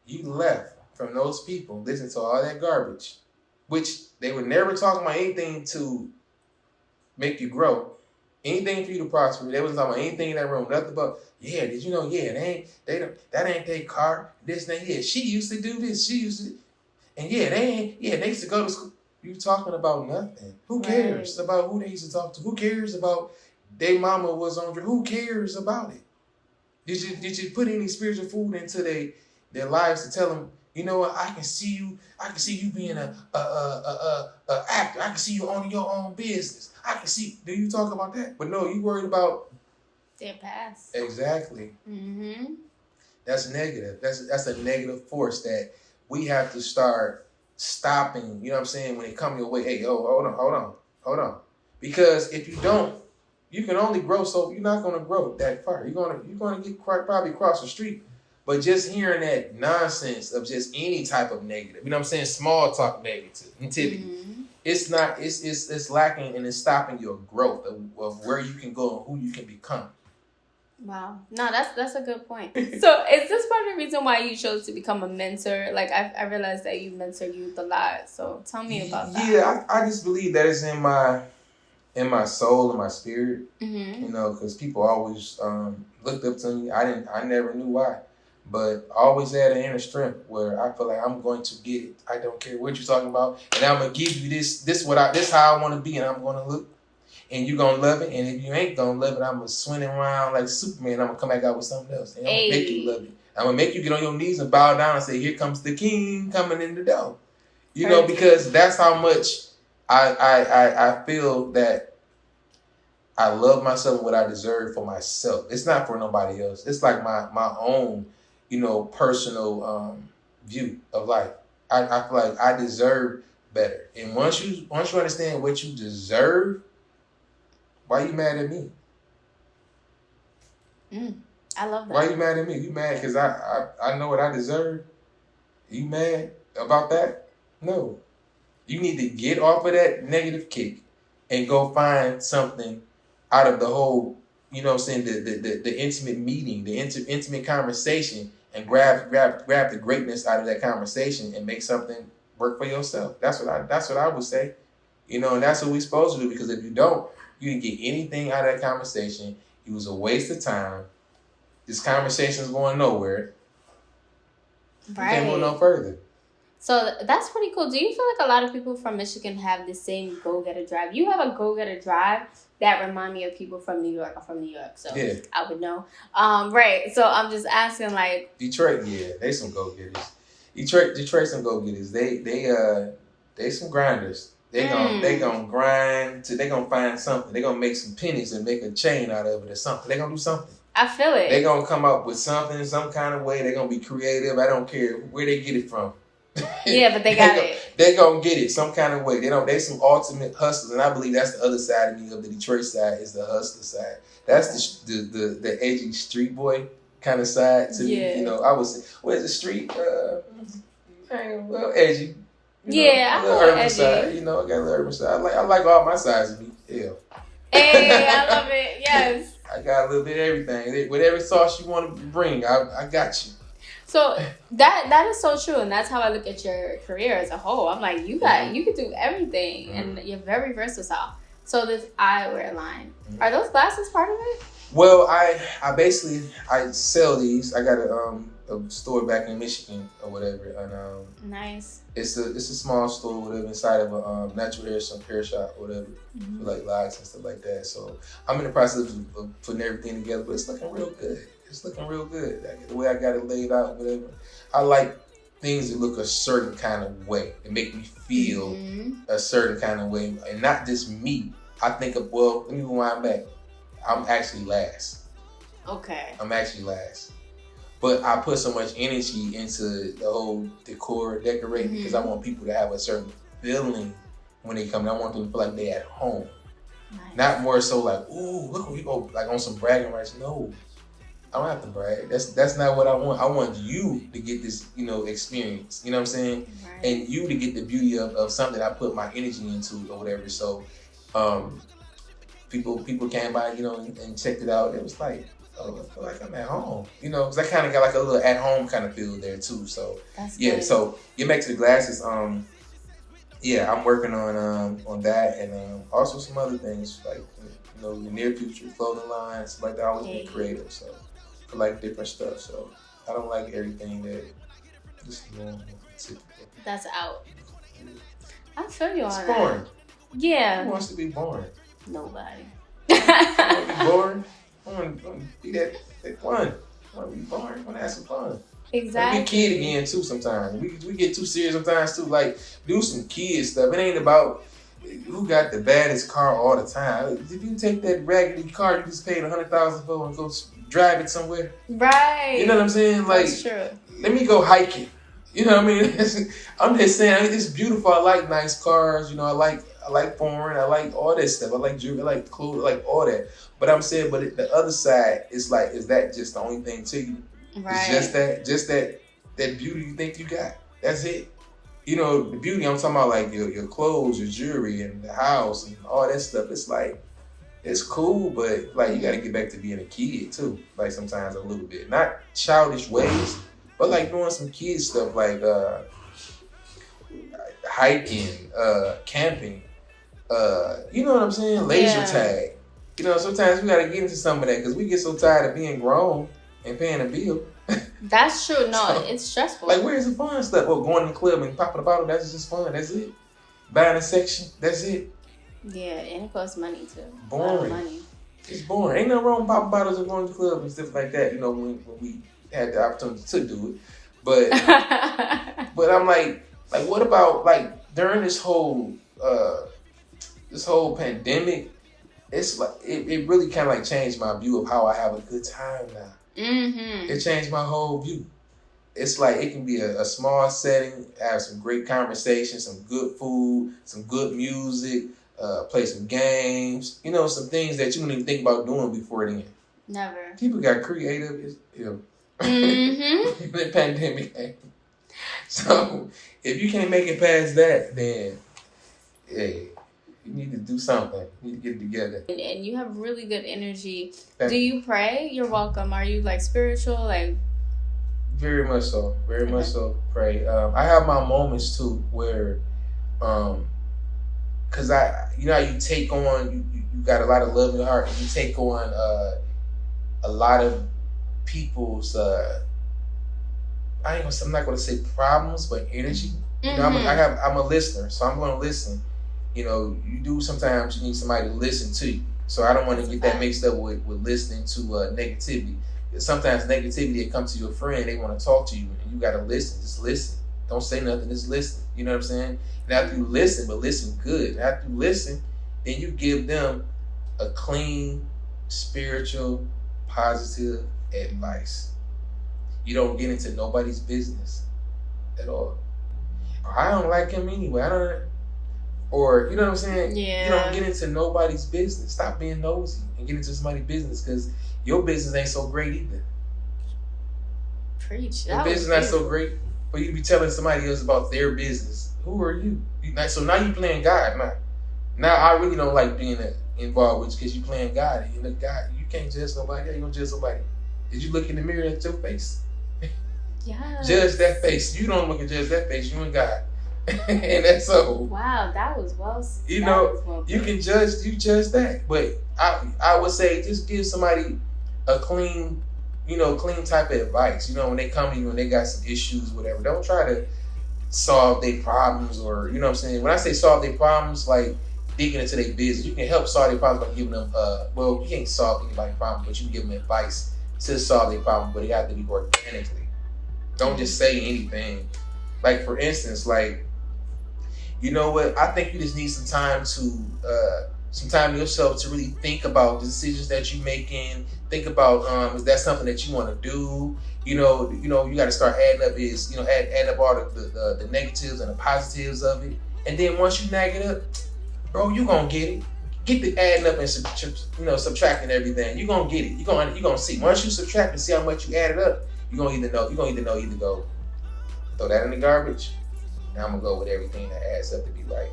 You left from those people, listen to all that garbage, which they would never talk about anything to make you grow, anything for you to prosper. They wasn't talking about anything in that room, nothing but, did you know, that ain't their car, this and that. She used to do this, she used to, and they used to go to school. You talking about nothing. Who cares about who they used to talk to? Who cares about their mama was on drugs? Who cares about it? Did you put any spiritual food into their lives to tell them, you know what, I can see you being a actor. I can see you owning your own business. Do you talk about that? But no, you worried about their past. Exactly. That's negative. That's a negative force that we have to start stopping. You know what I'm saying? When it come your way, hey, hold on. Because if you don't, you can only grow, so you're not going to grow that far. You're going to get probably across the street. But just hearing that nonsense of just any type of negative, you know what I'm saying? Small talk negativity. It's lacking and it's stopping your growth of where you can go and who you can become. Wow. No, that's a good point. So is this part of the reason why you chose to become a mentor? Like I realized that you mentor youth a lot. So tell me about that. Yeah, I just believe that it's in my soul and my spirit. You know, because people always looked up to me. I never knew why. But I always had an inner strength where I feel like I'm going to get it. I don't care what you're talking about. And I'm going to give you this how I want to be, and I'm going to look. And you're going to love it. And if you ain't going to love it, I'm going to swing around like Superman. I'm going to come back out with something else. And I'm going to make you love it. I'm going to make you get on your knees and bow down and say, here comes the king coming in the door. You know, because that's how much I feel that I love myself and what I deserve for myself. It's not for nobody else. It's like my own, you know, personal view of life. I feel like I deserve better. And once you understand what you deserve, why you mad at me? I love that. Why you mad at me? You mad because I know what I deserve? You mad about that? No. You need to get off of that negative kick and go find something out of the whole, you know what I'm saying, the intimate meeting, the intimate conversation, and grab the greatness out of that conversation and make something work for yourself. That's what I would say. You know, and that's what we're supposed to do, because if you don't, you didn't get anything out of that conversation. It was a waste of time. This conversation is going nowhere. Right. You can't go no further. So that's pretty cool. Do you feel like a lot of people from Michigan have the same go-getter drive? You have a go-getter drive that remind me of people from New York. I'm from New York, so I would know. Right. So I'm just asking, like, Detroit, yeah, they some go-getters. Detroit some go getters. They some grinders. They gonna grind till they gonna find something. They gonna make some pennies and make a chain out of it or something. They gonna do something. I feel it. They gonna come up with something, some kind of way. They gonna be creative. I don't care where they get it from. Yeah, but they got it. They gonna get it some kind of way. They some ultimate hustlers, and I believe that's the other side of me. Of the Detroit side is the hustler side. That's the edgy street boy kind of side to me. You know, I would say, where's the street? Well, edgy. Yeah, a little urban edgy. Side. You know, I got a little urban side. I like all my sides of me. Yeah. Hey, I love it. Yes. I got a little bit of everything. Whatever sauce you want to bring, I got you. So that is so true, and that's how I look at your career as a whole. I'm like, you can do everything, and you're very versatile. So this eyewear line, are those glasses part of it? Well, I basically sell these. I got a store back in Michigan or whatever, and nice. It's a small store, whatever, inside of a natural hair shop, whatever, for like locks and stuff like that. So I'm in the process of putting everything together, but it's looking real good. It's looking real good. The way I got it laid out, whatever. I like things that look a certain kind of way. It make me feel a certain kind of way, and not just me. I think of, well, let me rewind back. I'm actually last. Okay. I'm actually last. But I put so much energy into the whole decorating because I want people to have a certain feeling when they come. I want them to feel like they're at home. Nice. Not more so like, ooh, look, we go like on some bragging rights. No, I don't have to brag. That's not what I want. I want you to get this, experience. You know what I'm saying? Right. And you to get the beauty of something I put my energy into or whatever. So, people came by, and checked it out. It was like, oh, I feel like I'm at home, because I kind of got like a little at home kind of feel there too. So that's good. So get back to the glasses. I'm working on that and also some other things like the near future clothing lines like that. I always be creative, so I like different stuff. So I don't like everything that just typical. That's out. I feel you on that. It's boring. Yeah. Who wants to be boring? Nobody. You want to be boring? I want to be that fun. I want to be boring. I want to have some fun. Exactly. Be a kid again too sometimes. We get too serious sometimes too. Like, do some kid stuff. It ain't about who got the baddest car all the time. If you take that raggedy car you just paid $100,000 for and go drive it somewhere. Right. You know what I'm saying? Like, that's true. Let me go hiking. You know what I mean? I'm just saying, it's beautiful. I like nice cars. I like foreign. I like all that stuff. I like jewelry. I like clothes. I like all that. But I'm saying, the other side is like, is that just the only thing to you? Right. It's just that beauty you think you got. That's it. The beauty I'm talking about, like your clothes, your jewelry, and the house, and all that stuff. It's like, it's cool, but like you got to get back to being a kid too. Like sometimes a little bit, not childish ways, but like doing some kid stuff, like hiking, camping. You know what I'm saying? Laser tag. Sometimes we got to get into some of that because we get so tired of being grown and paying a bill. That's true. No, it's stressful. Like, where's the fun stuff? Well, going to the club and popping a bottle, that's just fun. That's it. Buying a section, that's it. Yeah, and it costs money too. Boring. A lot of money. It's boring. Ain't nothing wrong with popping bottles and going to the club and stuff like that, when we had the opportunity to do it. But but I'm like what about like during this whole pandemic? It's like it really kind of like changed my view of how I have a good time now. Mm-hmm. It changed my whole view. It's like it can be a small setting, have some great conversation, some good food, some good music, play some games. Some things that you don't even think about doing before then. Never. People got creative. The pandemic. So if you can't make it past that, then hey, you need to do something. You need to get it together. And you have really good energy. Thank Do you pray? You're welcome. Are you like spiritual? Like, very much so. Very much so. Pray. I have my moments too where, cause how you take on you got a lot of love in your heart and you take on a lot of people's I'm not gonna say problems, but energy. I'm a listener, so I'm gonna listen. You do sometimes you need somebody to listen to you. So I don't want to get that mixed up with listening to negativity. Sometimes negativity, they come to your friend, they want to talk to you, and you got to listen. Just listen. Don't say nothing. Just listen. You know what I'm saying? And after you listen, but listen good. After you listen, then you give them a clean, spiritual, positive advice. You don't get into nobody's business at all. I don't like him anyway. I don't. Or, you know what I'm saying? Yeah. You don't get into nobody's business. Stop being nosy and get into somebody's business, because your business ain't so great either. Preach. Your business not so great for you to be telling somebody else about their business. Who are you? So now you playing God. Now I really don't like being involved with you, because you playing God. And you God, you can't judge nobody. How you gonna judge somebody? Did you look in the mirror at your face? Yeah. Judge that face. You don't look and judge that face. You and God. And that's so. Wow, that was well. You know, you can judge that, but I would say just give somebody a clean type of advice. You know, when they come to you and they got some issues, whatever, don't try to solve their problems, or you know what I'm saying. When I say solve their problems, like digging into their business, you can help solve their problems by giving them. Well, you can't solve anybody's problem, but you can give them advice to solve their problem, but it got to be organically. Don't just say anything. Like for instance, like. You know what? I think you just need some time yourself to really think about the decisions that you're making. Think about is that something that you want to do? You know, you got to start adding up add up all the negatives and the positives of it. And then once you nag it up, bro, you gonna get it. Get the adding up and subtracting everything. You gonna get it. You gonna see. Once you subtract and see how much you added up, you gonna either go throw that in the garbage. Now I'm gonna go with everything that adds up to be right.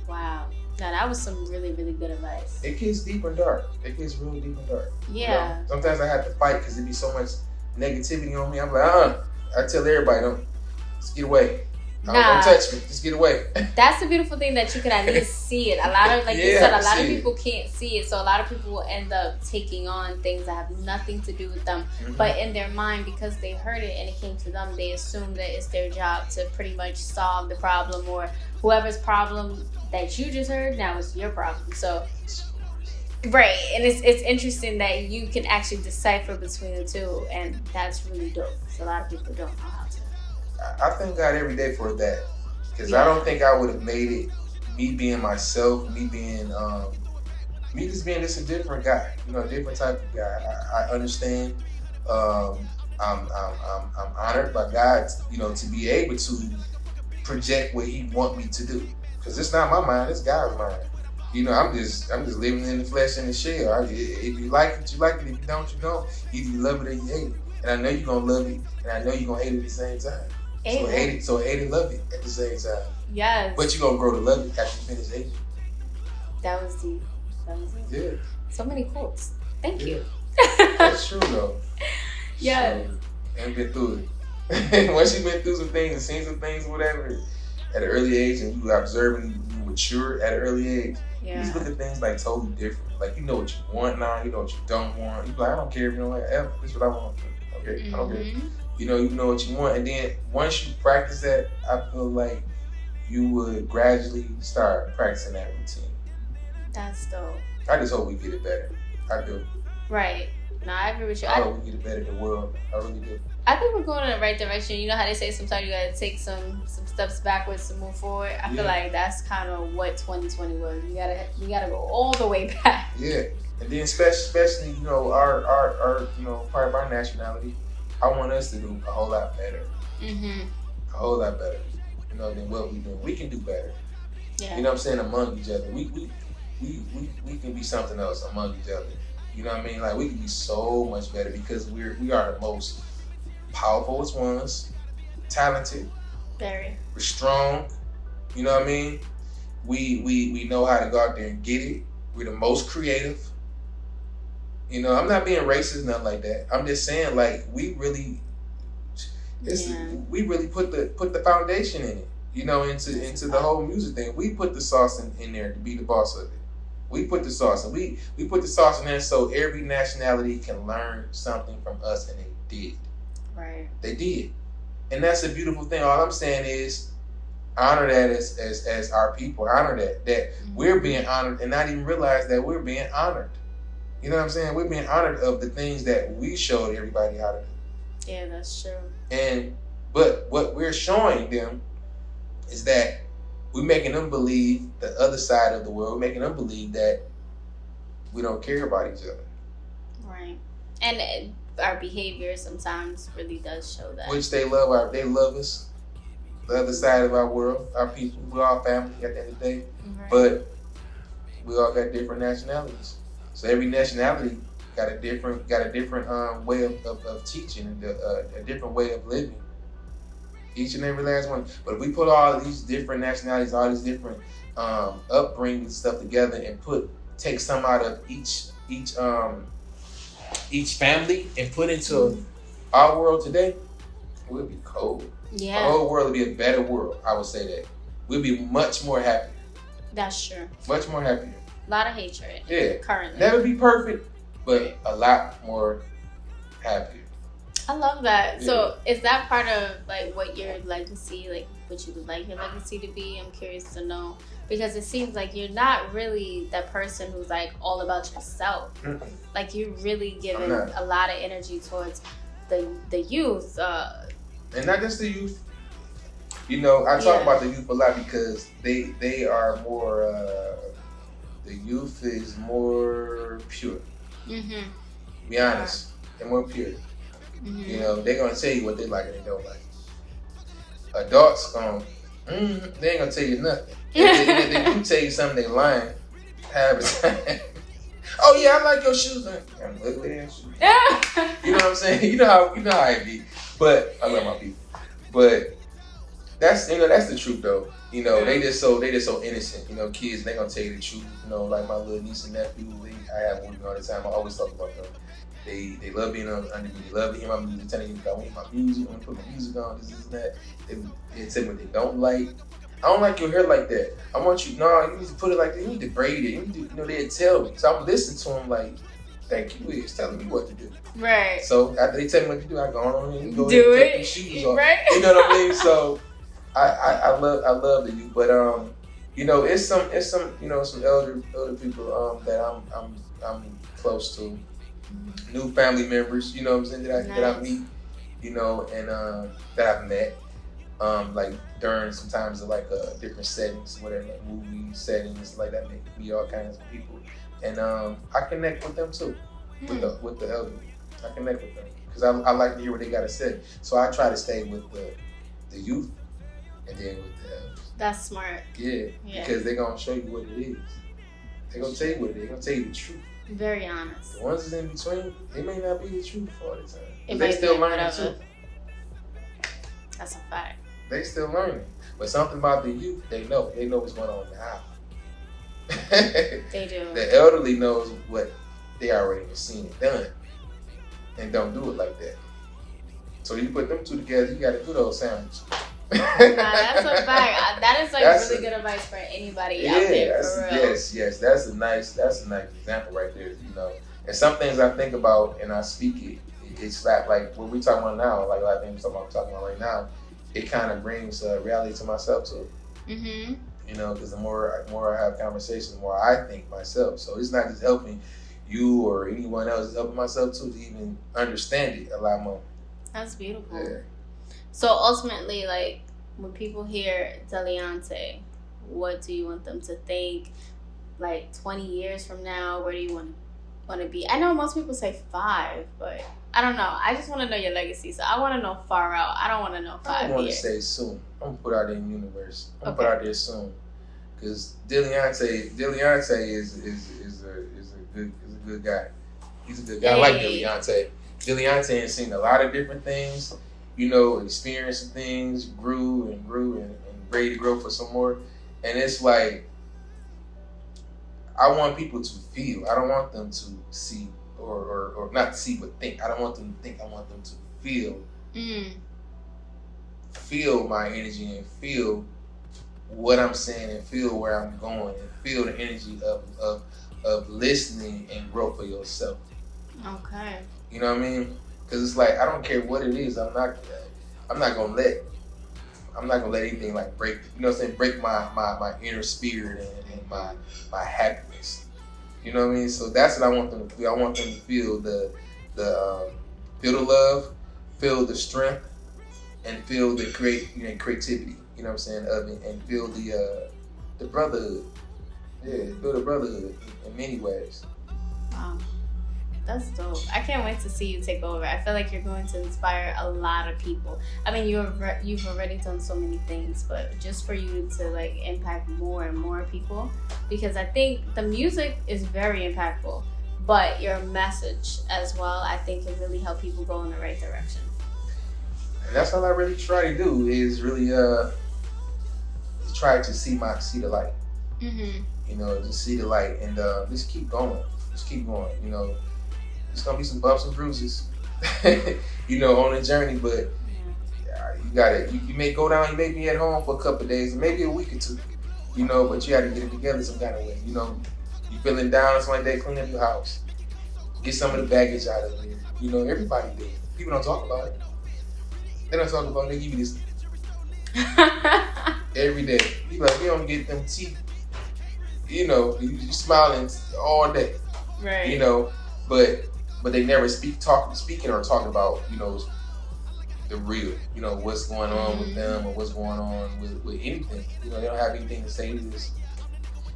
Wow. Now that was some really, really good advice. It gets deep and dark. It gets real deep and dark. Yeah. You know, sometimes I have to fight because there be so much negativity on me. I'm like, I tell everybody, just get away. Don't touch me. Just get away. That's the beautiful thing, that you can at least see it. A lot of, you said, a lot of people can't see it. So a lot of people will end up taking on things that have nothing to do with them. Mm-hmm. But in their mind, because they heard it and it came to them, they assume that it's their job to pretty much solve the problem, or whoever's problem that you just heard, now it's your problem. So, right. And it's interesting that you can actually decipher between the two. And that's really dope. So a lot of people don't know how to. I thank God every day for that, because I don't think I would have made it. Me being myself, me just being just a different guy, a different type of guy. I understand. I'm honored by God, to be able to project what He want me to do, because it's not my mind, it's God's mind. I'm just living in the flesh and the shell. If you like it, you like it. If you don't, you don't. Either you love it or you hate it. And I know you're gonna love it, and I know you're gonna hate it at the same time. So hate and love it at the same time. Yes. But you're gonna grow to love it after you finish hating. That was deep. Yeah. So many quotes. Thank you. That's true though. Yeah. So, and been through it. Once you've been through some things and seen some things or whatever, at an early age, and you observing, you mature at an early age, you just look at things like totally different. Like you know what you want now, you know what you don't want. You like, I don't care if you don't like it. This is what I want. Okay, I don't care. You know what you want, and then once you practice that, I feel like you would gradually start practicing that routine. That's dope. I just hope we get it better. I do. Right. No, I agree with you. I hope we get it better in the world. I really do. I think we're going in the right direction. You know how they say sometimes you gotta take some steps backwards to move forward. I feel like that's kind of what 2020 was. You gotta go all the way back. Yeah, and then especially our part of our nationality. I want us to do a whole lot better. Mm-hmm. A whole lot better, than what we do. We can do better. Yeah. You know what I'm saying? Among each other, we can be something else among each other. You know what I mean? Like we can be so much better because we are the most powerful ones, talented. Very. We're strong. You know what I mean? We know how to go out there and get it. We're the most creative. I'm not being racist, nothing like that. I'm just saying, like, we really put the foundation in it, into the whole music thing. We put the sauce in there to be the boss of it. We put the sauce, and we put the sauce in there so every nationality can learn something from us, and they did. Right. They did, and that's a beautiful thing. All I'm saying is, honor that as our people. Honor that we're being honored, and not even realize that we're being honored. You know what I'm saying? We're being honored of the things that we showed everybody how to do. Yeah, that's true. And But what we're showing them is that we're making them believe the other side of the world. We're making them believe that we don't care about each other. Right. And our behavior sometimes really does show that. Which they love us. The other side of our world, our people, we're all family at the end of the day. Right. But we all got different nationalities. So every nationality got a different way of teaching and a different way of living. Each and every last one. But if we put all of these different nationalities, all these different upbringing stuff together and take some out of each family and put into our world today, we'll be cold. Yeah. The whole world would be a better world, I would say that. We'll be much more happier. That's true. Much more happier. A lot of hatred. Yeah. Currently. Never be perfect, but a lot more happier. I love that. Yeah. So is that part of like what your legacy, like what you would like your legacy to be? I'm curious to know. Because it seems like you're not really that person who's like all about yourself. Mm-mm. Like you're really giving a lot of energy towards the youth. And not just the youth. You know, I talk about the youth a lot because they are more, the youth is more pure. Mm-hmm. Be honest. They're more pure. Mm-hmm. You know, they're going to tell you what they like and they don't like. Adults they ain't going to tell you nothing. If they do tell you something, they lying half the time. Oh yeah, I like your shoes. I'm ugly ass shoes. You know what I'm saying? You know how I be. But I love my people. But that's the truth though. You know, they just so innocent. You know, kids, they gonna tell you the truth. You know, like my little niece and nephew, I have with me all the time. I always talk about them. They love being under me. They love to hear my music. Telling me I want my music. I want to put my music on. This and that. They tell me what they don't like. I don't like your hair like that. I want you. No, you need to put it like that. You need to braid it. You need to, they tell me. So I'm listening to them like, thank you. It's telling me what to do. Right. So after they tell me what to do, I go on and go do and it. take your shoes off. Right. You know what I mean? So I love the youth, but you know, it's some elder people that I'm close to, new family members. You know what I'm saying that I meet. You know, and that I've met. Like during sometimes like different settings, whatever, like movie settings, like that, meet all kinds of people, and I connect with them too, with the elderly. I connect with them because I like to hear what they gotta say. So I try to stay with the youth, and then with the elders. That's smart. Yeah, because they're gonna show you what it is. They're gonna tell you what it is. They're gonna tell you the truth. Very honest. The ones that's in between, it may not be the truth all the time. They still learning too. That's a fact. They still learning. But something about the youth, they know what's going on now. They do. The elderly knows what they already seen it done and don't do it like that. So you put them two together, you got a good old sandwich. Nah, that's a fact. That is like really good advice for anybody out there. For real. Yes. That's a nice example right there. You know, and some things I think about and I speak it. It's like what we talking about now. Like a lot of things I'm talking about right now. It kind of brings reality to myself too. Mm-hmm. You know, because the more I have conversations, the more I think myself. So it's not just helping you or anyone else; it's helping myself too to even understand it a lot more. That's beautiful. Yeah. So ultimately, like when people hear Deliante, what do you want them to think? Like 20 years from now, where do you want to be? I know most people say 5, but I don't know. I just want to know your legacy. So I want to know far out. I don't want to know 5 years. I want to say soon. I'm going to put out there in the universe. I'm going to put out there soon. Because Deliante is a good guy. He's a good guy. I like Deliante. Deliante has seen a lot of different things, you know, experienced things, grew and ready to grow for some more. And it's like, I want people to feel. I don't want them to see or not see but think. I don't want them to think. I want them to feel. Feel my energy and feel what I'm saying and feel where I'm going and feel the energy of listening and grow for yourself. Okay. You know what I mean? Because it's like I don't care what it is. I'm not gonna let anything like break. You know what I'm saying? Break my inner spirit and my happiness. You know what I mean? So that's what I want them to feel. I want them to feel the love, feel the strength, and feel the creativity, you know what I'm saying, of it, and feel the brotherhood. Yeah, feel the brotherhood in many ways. Wow. That's dope. I can't wait to see you take over. I feel like you're going to inspire a lot of people. I mean, you've already done so many things, but just for you to like impact more and more people, because I think the music is very impactful, but your message as well, I think, can really help people go in the right direction. And that's all I really try to do is really try to see the light. Mm-hmm. You know, just see the light and just keep going. Just keep going. You know, there's gonna be some bumps and bruises, you know, on the journey. But you got it. You may go down. You may be at home for a couple of days, maybe a week or two. You know, but you got to get it together some kind of way. You know, you feeling down or something like that, clean up your house. Get some of the baggage out of it. You know, everybody did. People don't talk about it. They don't talk about it. They give you this every day. You like, you don't get them teeth. You know, you smiling all day. Right. You know, but they never speaking or talking about, you know, the real. You know, what's going on with them or what's going on with anything. You know, they don't have anything to say to this.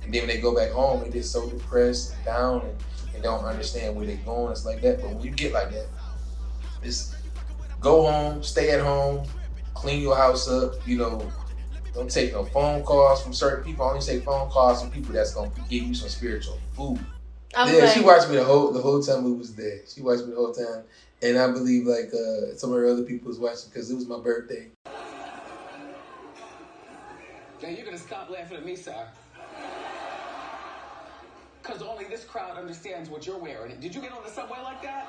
And then when they go back home, they're just so depressed and down and don't understand where they're going. It's like that. But when you get like that, it's go home, stay at home, clean your house up, you know, don't take no phone calls from certain people. Only take phone calls from people that's gonna give you some spiritual food. She watched me the whole time we was there. She watched me the whole time. And I believe like some of her other people was watching because it was my birthday. Now you're gonna stop laughing at me, sir. Because only this crowd understands what you're wearing. Did you get on the subway like that?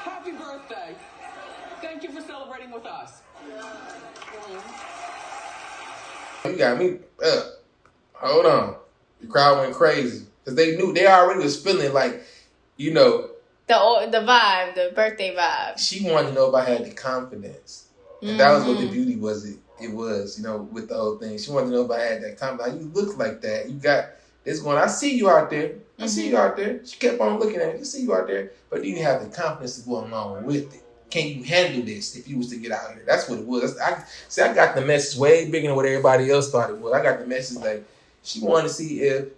Happy birthday. Thank you for celebrating with us. You got me up. Hold on. The crowd went crazy. Because they already was feeling like, you know, the vibe, the birthday vibe. She wanted to know if I had the confidence. And that was what the beauty was. It was, you know, with the whole thing. She wanted to know if I had that confidence. You look like that. You got this going. I see you out there. I see you out there. She kept on looking at me. I see you out there. But do you have the confidence to go along with it? Can you handle this if you was to get out here? That's what it was. I got the message way bigger than what everybody else thought it was. I got the message like she wanted to see if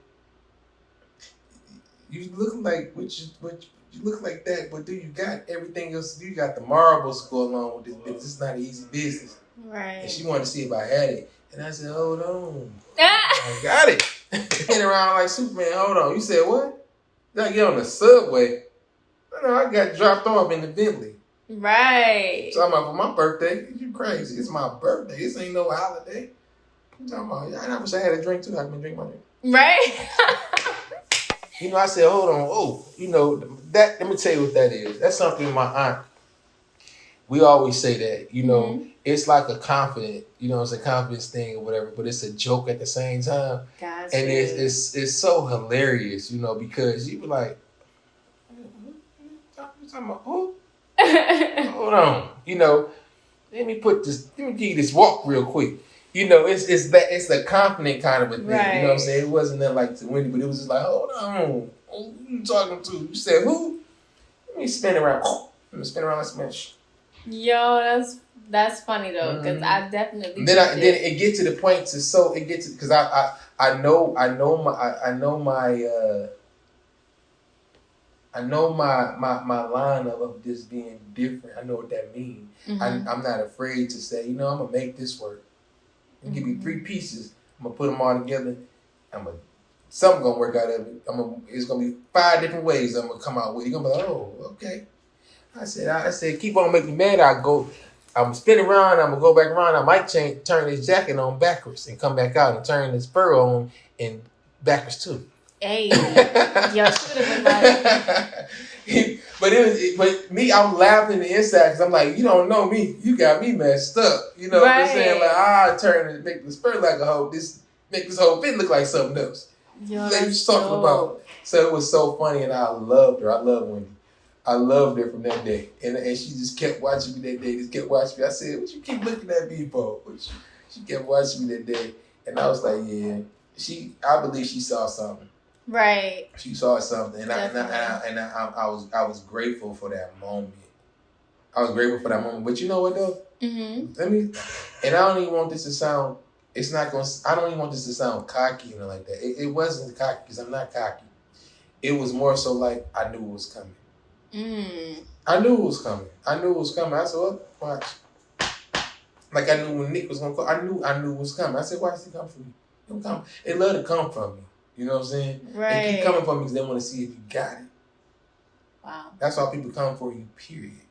you look like you look like that, but do you got everything else? Do you got the marbles to go along with this business? It's not an easy business. Right. And she wanted to see if I had it. And I said, hold on. I got it. Hit around like Superman. Hold on. You said what? You gotta get on the subway. No, I got dropped off in the Bentley. Right. Talking about for my birthday. You crazy. It's my birthday. This ain't no holiday. I'm talking about, I wish I had a drink too. I've been drinking my drink. Right. You know, I said, hold on. Oh, you know, that. Let me tell you what that is. That's something my aunt, we always say that, you know, it's like a confidence, you know, it's a confidence thing or whatever, but it's a joke at the same time. Gotcha. And it's so hilarious, you know, because you be like, you talking about who? Hold on. You know, let me give you this walk real quick. You know, it's the confident kind of a thing. Right. You know what I'm saying? It wasn't that like to Wendy, but it was just like, hold on. Who you talking to? You said who? Let me spin around. Let me spin around like smash. Yo, that's funny though, because I definitely. Then it get to the point because I know my line of this being different. I know what that means. I'm not afraid to say, you know, I'm gonna make this work. And give you 3 pieces. I'm gonna put them all together. Something gonna work out of it. It's gonna be 5 different ways I'm gonna come out with. You're gonna be like, oh, okay. I said, keep on making me mad. I'm spin around. I'm gonna go back around. I might turn this jacket on backwards and come back out and turn this fur on and backwards too. Hey, yo, should have been like. But me, I'm laughing the inside because I'm like, you don't know me. You got me messed up. You know what I'm saying? Like, I turn and make this fur like a hoe. Make this whole fit look like something else. Yo, like you talking about. So it was so funny, and I loved her. I love Wendy. I loved her from that day, and she just kept watching me that day. Just kept watching me. I said, "What you keep looking at me for? She kept watching me that day, and I was like, yeah. I believe she saw something. Right. She saw something, and I was grateful for that moment. I was grateful for that moment. But you know what though? Mm-hmm. And I don't even want this to sound. I don't even want this to sound cocky or like that. It wasn't cocky because I'm not cocky. It was more so like I knew it was coming. I knew it was coming. I said, well, watch. Like I knew when Nick was gonna call. I knew it was coming. I said, watch it come from me. It don't come. It love to come from me. You know what I'm saying? Right. They keep coming from me because they want to see if you got it. Wow. That's why people come for you, period.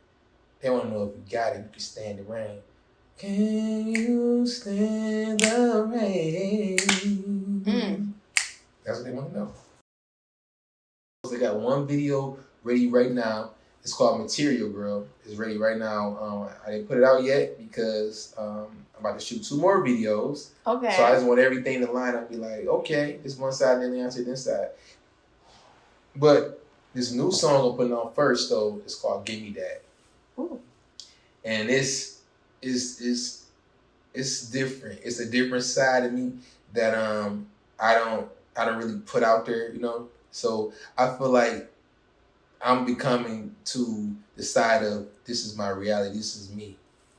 They want to know if you got it. You can stand the rain. Can you stand the rain? That's what they want to know. They got one video ready right now. It's called Material Girl. It's ready right now. I didn't put it out yet because I'm about to shoot 2 more videos. Okay. So I just want everything to line up. Be like, okay, this one side, then the answer this side. But this new song I'm putting on first though is called "Give Me That." Ooh. And it's different. It's a different side of me that I don't really put out there, you know. So I feel like I'm becoming to the side of this is my reality. This is me.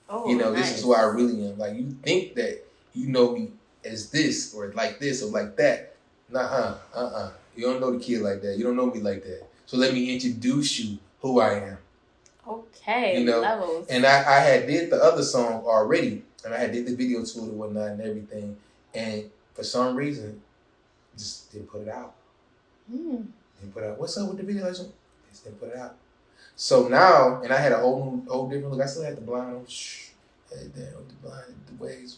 Oh, you know, nice. This is who I really am. Like you think that you know me as this or like this or like that. Nuh-uh. You don't know the kid like that. You don't know me like that. So let me introduce you who I am. Okay, you know, levels. And I had did the other song already, and I had did the video to it and whatnot and everything, and for some reason, just didn't put it out. Didn't put it out. What's up with the video? Just didn't put it out. So now, and I had a whole different look. I still had the blind on. Hey, damn, with the blind, the waves.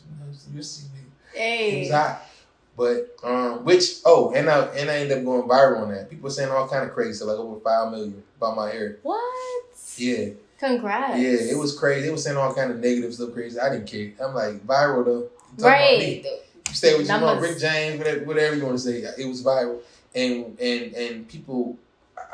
You see me. Hey. It was hot. But and I ended up going viral on that. People were saying all kind of crazy stuff, like over 5 million about my hair. What? Yeah. Congrats. Yeah, it was crazy. They were saying all kind of negative stuff crazy. I didn't care. I'm like, viral though. Right. You say what you want, Rick James, whatever you want to say. It was viral. And people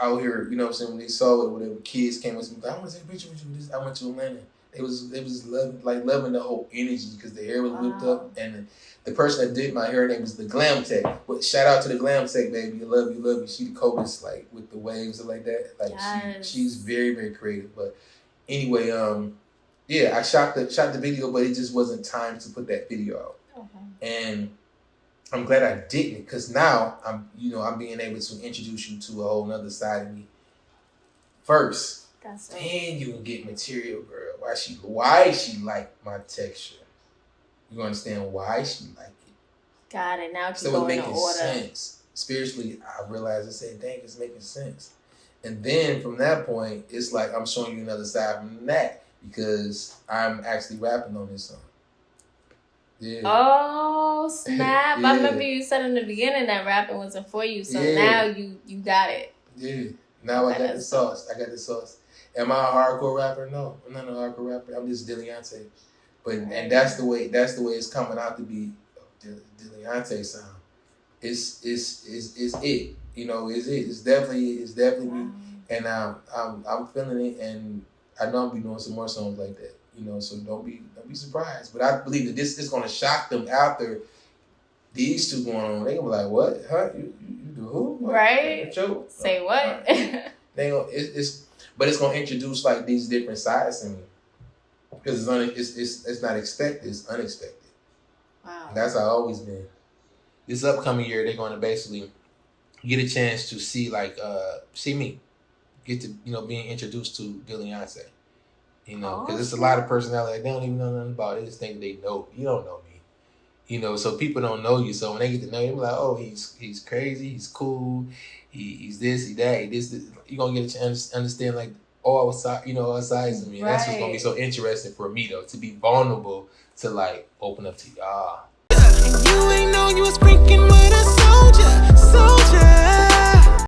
out here, you know what I'm saying, when they saw it or whatever, kids came with me, I want to take a picture with you. I went to Atlanta. It was loving the whole energy because the hair was whipped up, and the person that did my hair name was the Glam Tech. But shout out to the Glam Tech, baby. I love you. She the coolest, like with the waves and like that. Like yes. She's very, very creative. But anyway, I shot the video, but it just wasn't time to put that video out. Okay. And I'm glad I didn't, because now I'm being able to introduce you to a whole nother side of me first. Then you can get Material Girl. Why she like my texture. You understand why she like it. Got it. Now so it making sense. Spiritually, I realized I said, dang, it's making sense. And then from that point, it's like I'm showing you another side from that because I'm actually rapping on this song. Yeah. Oh snap! Yeah. I remember you said in the beginning that rapping wasn't for you, so now you got it. Yeah. Now I got the sauce. Am I a hardcore rapper? No, I'm not a hardcore rapper. I'm just Deleonte. And that's the way it's coming out to be. Deleonte sound. It's it. You know, it's definitely me. And I'm feeling it, and I know I'll be doing some more songs like that. You know, so don't be surprised. But I believe that this is gonna shock them after these two going on. They gonna be like, what? Huh? You do who? What? Right? Say what? They gonna but it's gonna introduce like these different sides to me. Because it's not expected, it's unexpected. Wow. That's how I've always been. This upcoming year, they're gonna basically get a chance to see me. Get to, being introduced to Deleonte. Because it's a lot of personality they don't even know nothing about. They just think they know. You don't know me. So people don't know you. So when they get to know you, they're like, oh, he's crazy, he's cool, he's this, he that, he this. You're going to get a chance to understand, like, all sides of me. And that's what's going to be so interesting for me, though, to be vulnerable to, like, open up to y'all. You ain't know you was